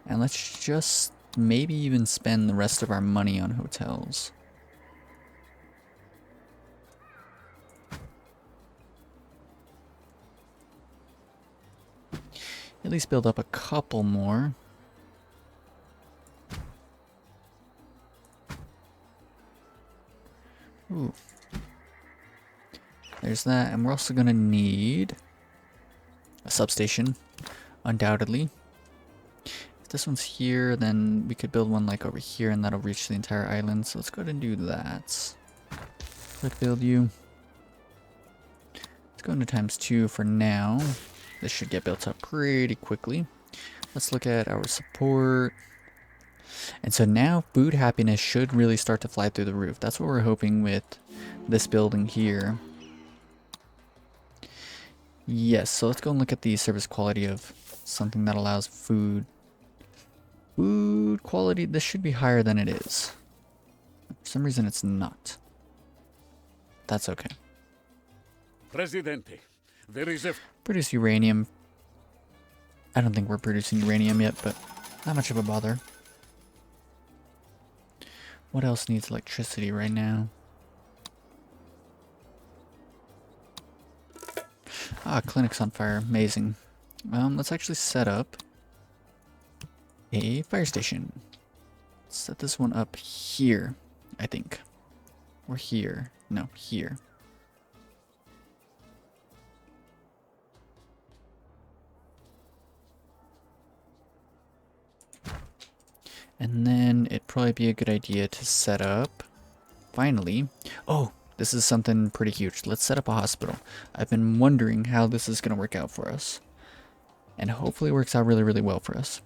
And let's just maybe even spend the rest of our money on hotels. At least build up a couple more. Ooh. There's that, and we're also gonna need a substation, undoubtedly. If this one's here, then we could build one like over here, and that'll reach the entire island. So let's go ahead and do that. Quick build you. Let's go into ×2 for now. This should get built up pretty quickly. Let's look at our support. And so now food happiness should really start to fly through the roof. That's what we're hoping with this building here. Yes, so let's go and look at the service quality of something that allows food. Food quality, this should be higher than it is. For some reason it's not. That's okay. Presidente, there is a... Produce uranium. I don't think we're producing uranium yet, but not much of a bother. What else needs electricity right now? Ah, clinic's on fire. Amazing. Let's actually set up a fire station. Set this one up here, I think. Or here. No, here. And then it'd probably be a good idea to set up, finally, oh, this is something pretty huge. Let's set up a hospital. I've been wondering how this is going to work out for us. And hopefully it works out really well for us.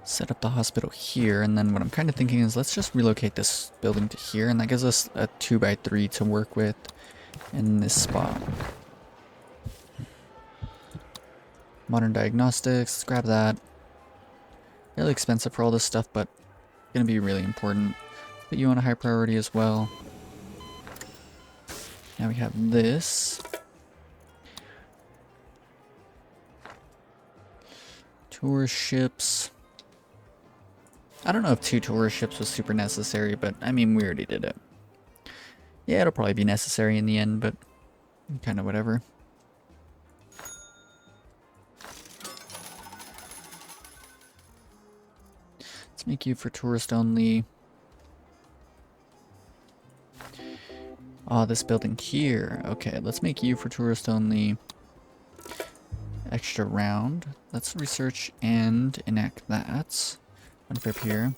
Set up the hospital here, and then what I'm kind of thinking is let's just relocate this building to here, and that gives us a 2x3 to work with in this spot. Modern diagnostics, let's grab that. Really expensive for all this stuff, but gonna be really important. Put you on a high priority as well. Now we have this. Tourist ships. I don't know if 2 tourist ships was super necessary, but I mean, we already did it. Yeah, it'll probably be necessary in the end, but kind of whatever. Make you for tourist only. Oh, this building here. Okay, let's make you for tourist only. Extra round. Let's research and enact that. One flip here.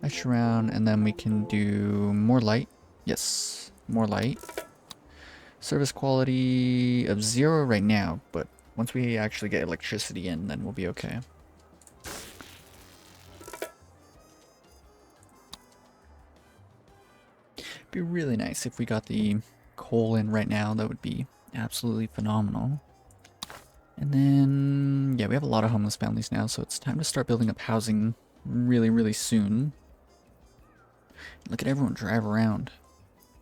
Extra round, and then we can do more light. Yes, more light. Service quality of 0 right now, but once we actually get electricity in, then we'll be okay. Be really nice if we got the coal in right now. That would be absolutely phenomenal. And then, yeah, we have a lot of homeless families now, so it's time to start building up housing really soon. Look at everyone drive around.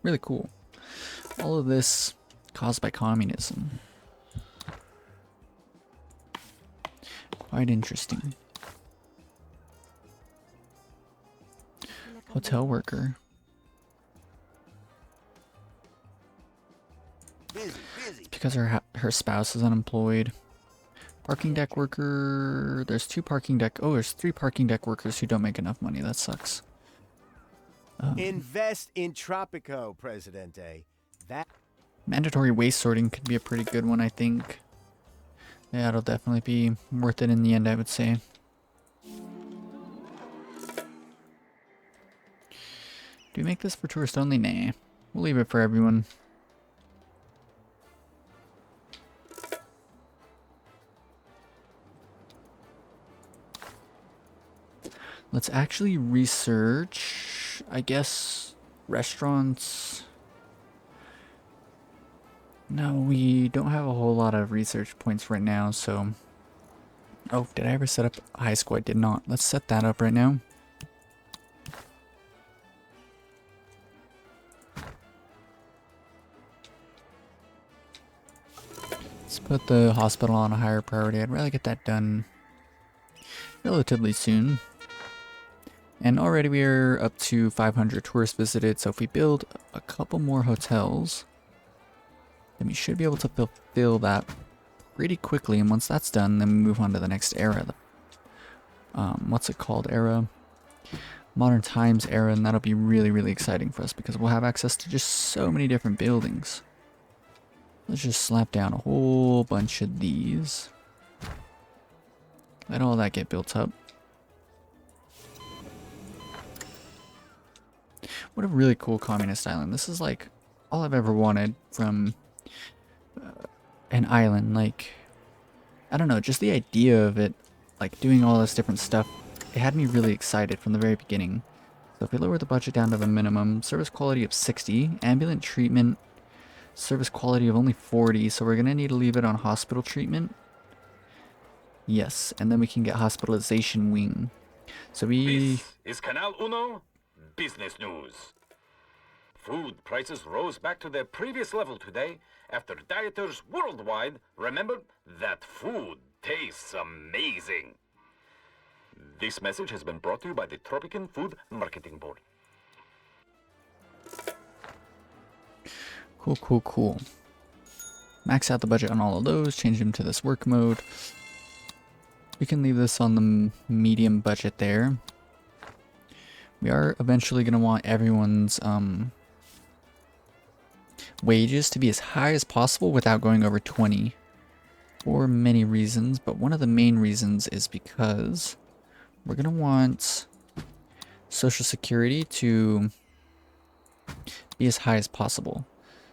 Really cool. All of this caused by communism. Quite interesting. Hotel worker. Busy. Because her spouse is unemployed. Parking deck worker. There's 2 parking deck. Oh, there's 3 parking deck workers who don't make enough money. That sucks. Invest in Tropico, Presidente. That Mandatory waste sorting could be a pretty good one, I think. Yeah, it'll definitely be worth it in the end, I would say. Do we make this for tourist only? Nah. We'll leave it for everyone. Let's actually research, I guess, restaurants. No, we don't have a whole lot of research points right now, so... Oh, did I ever set up high school? I did not. Let's set that up right now. Let's put the hospital on a higher priority. I'd rather get that done relatively soon. And already we're up to 500 tourists visited, so if we build a couple more hotels, then we should be able to fulfill that pretty quickly. And once that's done, then we move on to the next era. What's it called? Era? Modern Times era, and that'll be really, really exciting for us because we'll have access to just so many different buildings. Let's just slap down a whole bunch of these. Let all that get built up. What a really cool communist island. This is like all I've ever wanted from an island. Like, I don't know, just the idea of it, like doing all this different stuff, it had me really excited from the very beginning. So if we lower the budget down to the minimum, service quality of 60, ambulance treatment, service quality of only 40, so we're going to need to leave it on hospital treatment. Yes, and then we can get hospitalization wing. So we... This is Canal Uno business news. Food prices rose back to their previous level today after dieters worldwide remembered that food tastes amazing. This message has been brought to you by the Tropican Food Marketing Board. Cool, cool, cool. Max out the budget on all of those, change them to this work mode. We can leave this on the medium budget there. We are eventually going to want everyone's wages to be as high as possible without going over 20. For many reasons, but one of the main reasons is because we're going to want Social Security to be as high as possible.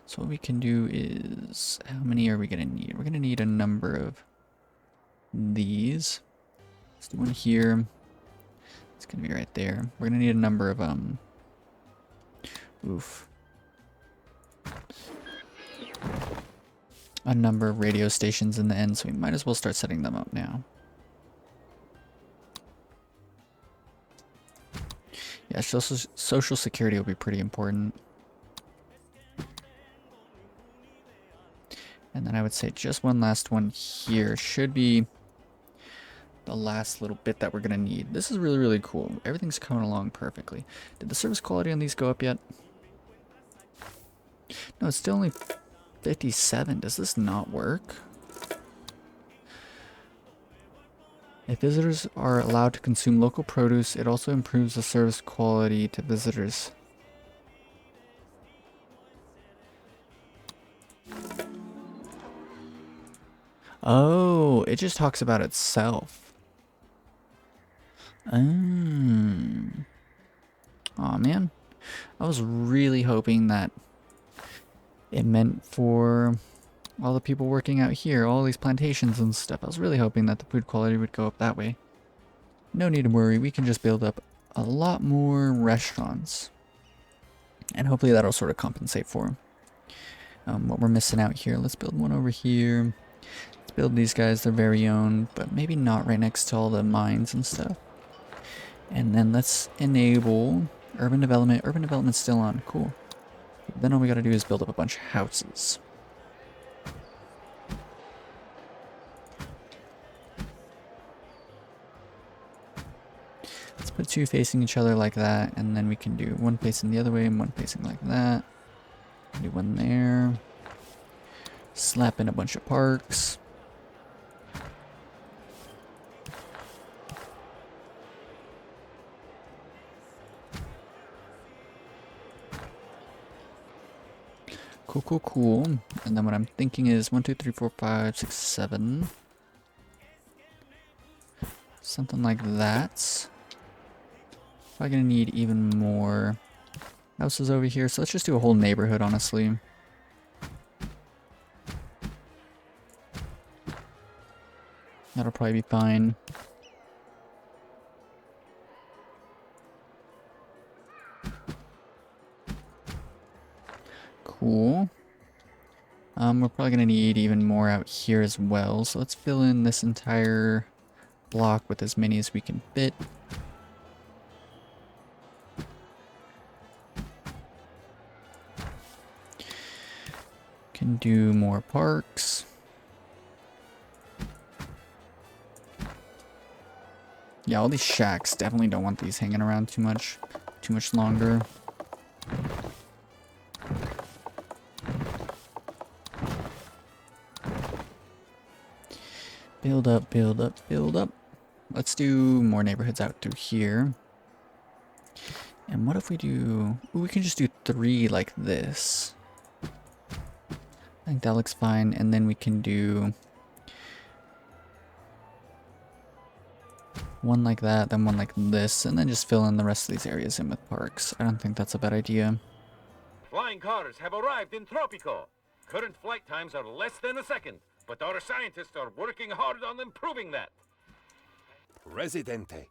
So what we can do is, how many are we going to need? We're going to need a number of these. Let's do one here. It's going to be right there. We're going to need a number of, a number of radio stations in the end, so we might as well start setting them up now. Yeah, social security will be pretty important. And then I would say just one last one here should be the last little bit that we're going to need. This is really, really cool. Everything's coming along perfectly. Did the service quality on these go up yet? No, it's still only 57. Does this not work? If visitors are allowed to consume local produce, it also improves the service quality to visitors. Oh, it just talks about itself. Aw, man. I was really hoping that it meant for all the people working out here, all these plantations and stuff. I was really hoping that the food quality would go up that way. No need to worry, we can just build up a lot more restaurants. And hopefully that'll sort of compensate for what we're missing out here. Let's build one over here. Let's build these guys their very own, but maybe not right next to all the mines and stuff. And then let's enable urban development. Urban development's still on, cool. Then all we gotta do is build up a bunch of houses. Let's put two facing each other like that, and then we can do one facing the other way and one facing like that. Do one there. Slap in a bunch of parks. Cool, cool, cool. And then what I'm thinking is 1, 2, 3, 4, 5, 6, 7. Something like that. Probably gonna need even more houses over here. So let's just do a whole neighborhood, honestly. That'll probably be fine. Cool. We're probably gonna need even more out here as well. So let's fill in this entire block with as many as we can fit. Can do more parks. Yeah, all these shacks, definitely don't want these hanging around too much longer. Build up, build up, build up. Let's do more neighborhoods out through here. And what if we do... Ooh, we can just do 3 like this. I think that looks fine. And then we can do 1 like that, then 1 like this, and then just fill in the rest of these areas in with parks. I don't think that's a bad idea. Flying cars have arrived in Tropico. Current flight times are less than a second, but our scientists are working hard on improving that. Presidente,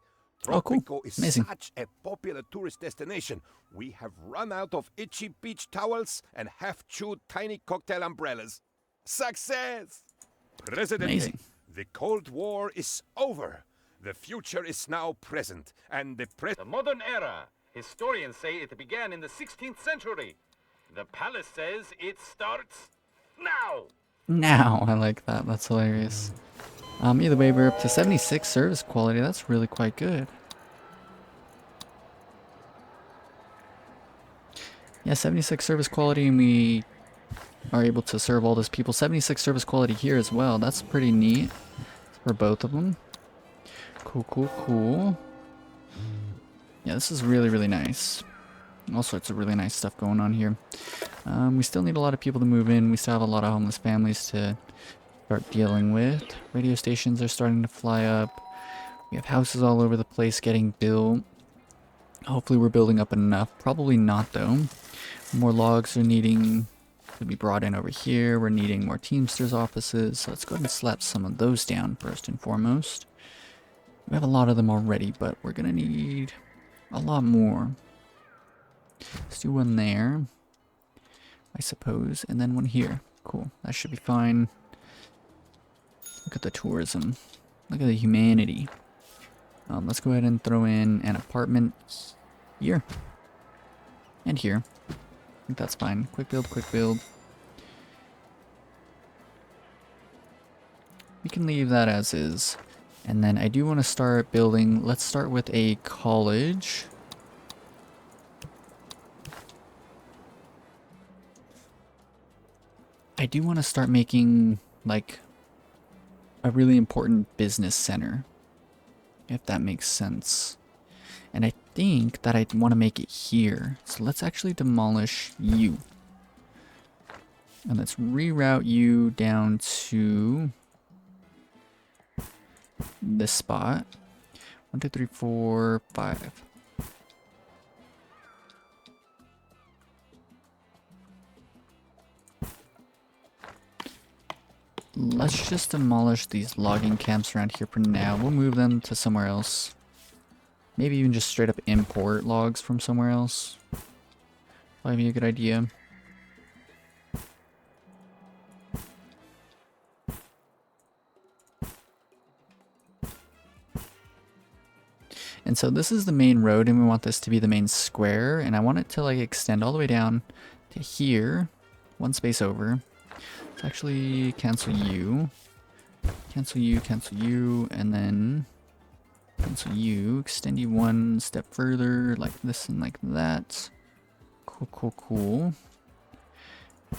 Oh, cool. Tropico is Amazing. such a popular tourist destination. We have run out of itchy beach towels and half-chewed tiny cocktail umbrellas. Success! Presidente, Amazing. the Cold War is over. The future is now present, and The modern era. Historians say it began in the 16th century. The palace says it starts now. Now, I like that. That's hilarious. Either way, we're up to 76 service quality. That's really quite good. Yeah, 76 service quality, and we are able to serve all those people. 76 service quality here as well. That's pretty neat for both of them. Cool, cool, cool. Yeah, this is really, really nice. All sorts of really nice stuff going on here. We still need a lot of people to move in. We still have a lot of homeless families to start dealing with. Radio stations are starting to fly up. We have houses all over the place getting built. Hopefully we're building up enough. Probably not, though. More logs are needing to be brought in over here. We're needing more Teamsters offices. So let's go ahead and slap some of those down first and foremost. We have a lot of them already, but we're going to need a lot more. Let's do 1 there, I suppose, and then 1 here. Cool, that should be fine. Look at the tourism. Look at the humanity. Let's go ahead and throw in an apartment here. And here. I think that's fine. Quick build, quick build. We can leave that as is. And then I do want to start building, let's start with a college. I do want to start making, like, a really important business center, if that makes sense. And I think that I want to make it here. So let's actually demolish you. And let's reroute you down to this spot. 1, 2, 3, 4, 5. Let's just demolish these logging camps around here for now. We'll move them to somewhere else. Maybe even just straight up import logs from somewhere else. Probably be a good idea. And so this is the main road, and we want this to be the main square, and I want it to like extend all the way down to here, 1 space over. Let's actually cancel you, cancel you, and then cancel you, extend you 1 step further, like this and like that. Cool, cool, cool.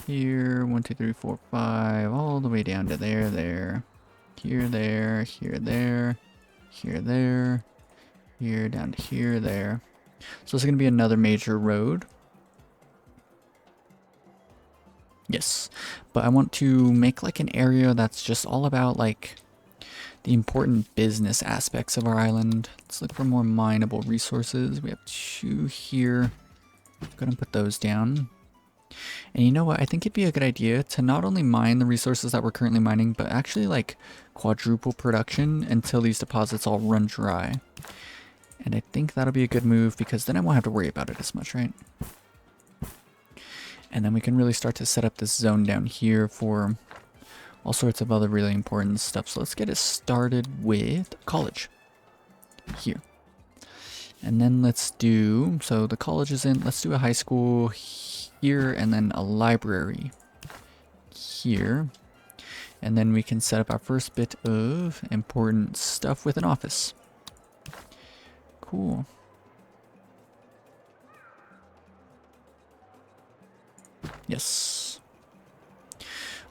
Here, 1, 2, 3, 4, 5, all the way down to there, there. Here, there, here, there, here, there, here, down to here, there. So this is going to be another major road. Yes, but I want to make like an area that's just all about like the important business aspects of our island. Let's look for more mineable resources. We have 2 here. Go ahead and put those down. And you know what? I think it'd be a good idea to not only mine the resources that we're currently mining, but actually like quadruple production until these deposits all run dry. And I think that'll be a good move because then I won't have to worry about it as much, right? And then we can really start to set up this zone down here for all sorts of other really important stuff. So let's get it started with college here. And then let's do, so the college is in, let's do a high school here and then a library here. And then we can set up our first bit of important stuff with an office. Cool. Yes.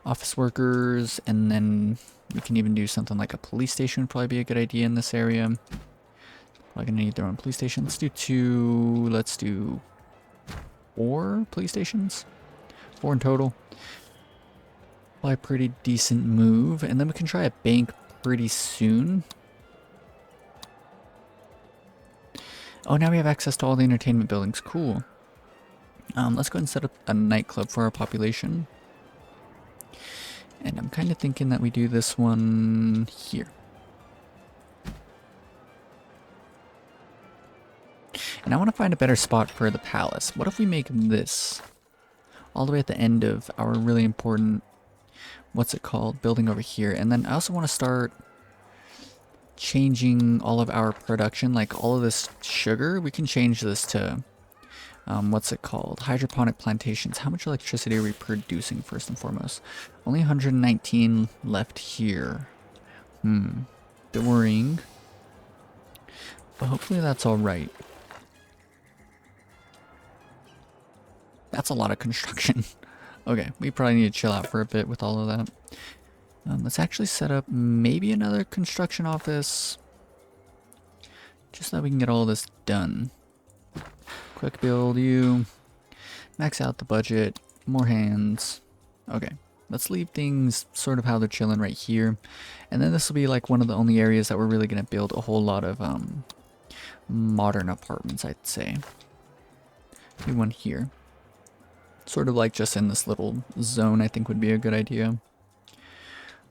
Office workers, and then we can even do something like a police station would probably be a good idea in this area. Probably gonna need their own police station. Let's do 2, let's do 4 police stations. 4 in total. Probably a pretty decent move. And then we can try a bank pretty soon. Oh, now we have access to all the entertainment buildings. Cool. Let's go ahead and set up a nightclub for our population. And I'm kind of thinking that we do this one here. And I want to find a better spot for the palace. What if we make this all the way at the end of our really important, what's it called, building over here. And then I also want to start changing all of our production, like all of this sugar. We can change this to what's it called, hydroponic plantations. How much electricity are we producing first and foremost? Only 119 left here. Bit worrying, but hopefully that's all right. That's a lot of construction. Okay, we probably need to chill out for a bit with all of that. Let's actually set up maybe another construction office, just so that we can get all this done. Quick build you, max out the budget, more hands. Okay, let's leave things sort of how they're chilling right here. And then this will be like one of the only areas that we're really going to build a whole lot of modern apartments, I'd say. Do one here. Sort of like just in this little zone, I think would be a good idea.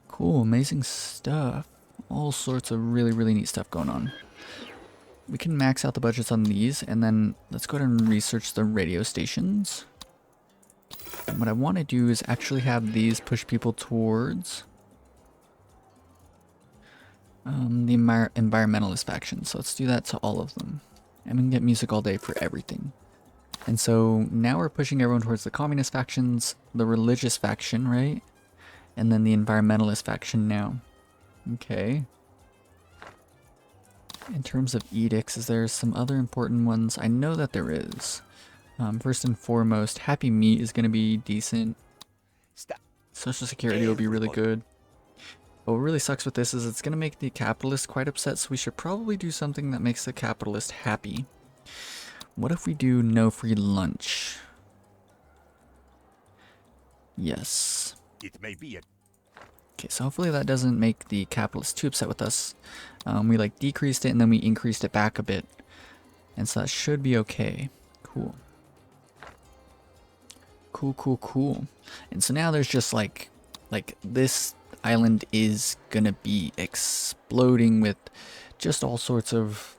Cool, amazing stuff. All sorts of really, really neat stuff going on. We can max out the budgets on these, and then let's go ahead and research the radio stations. And what I want to do is actually have these push people towards the environmentalist faction. So let's do that to all of them. And we can get music all day for everything. And so now we're pushing everyone towards the communist factions, the religious faction, right? And then the environmentalist faction now. Okay. In terms of edicts, is there some other important ones? I know that there is. First and foremost, Happy Meat is going to be decent. Social Security will be really good. But what really sucks with this is it's going to make the capitalists quite upset, so we should probably do something that makes the capitalist happy. What if we do no free lunch? Yes. It may be a Okay, so hopefully that doesn't make the capitalists too upset with us. We like decreased it and then we increased it back a bit. And so that should be okay. Cool. Cool. And so now there's just like this island is gonna be exploding with just all sorts of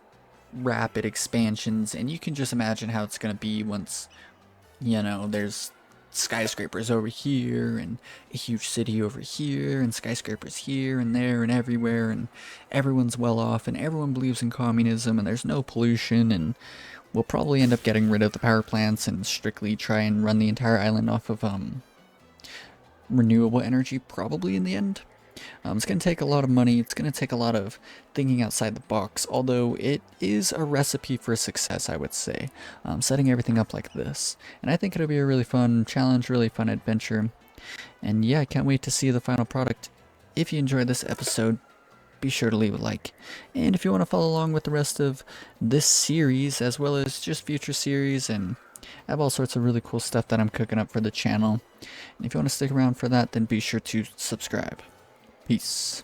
rapid expansions. And you can just imagine how it's gonna be once, you know, there's skyscrapers over here and a huge city over here and skyscrapers here and there and everywhere, and everyone's well off and everyone believes in communism and there's no pollution, and we'll probably end up getting rid of the power plants and strictly try and run the entire island off of renewable energy probably in the end. It's going to take a lot of money. It's going to take a lot of thinking outside the box, although it is a recipe for success, I would say, setting everything up like this. And I think it'll be a really fun challenge, really fun adventure. And yeah, I can't wait to see the final product. If you enjoyed this episode, be sure to leave a like. And if you want to follow along with the rest of this series, as well as just future series and I have all sorts of really cool stuff that I'm cooking up for the channel. And if you want to stick around for that, then be sure to subscribe. Peace.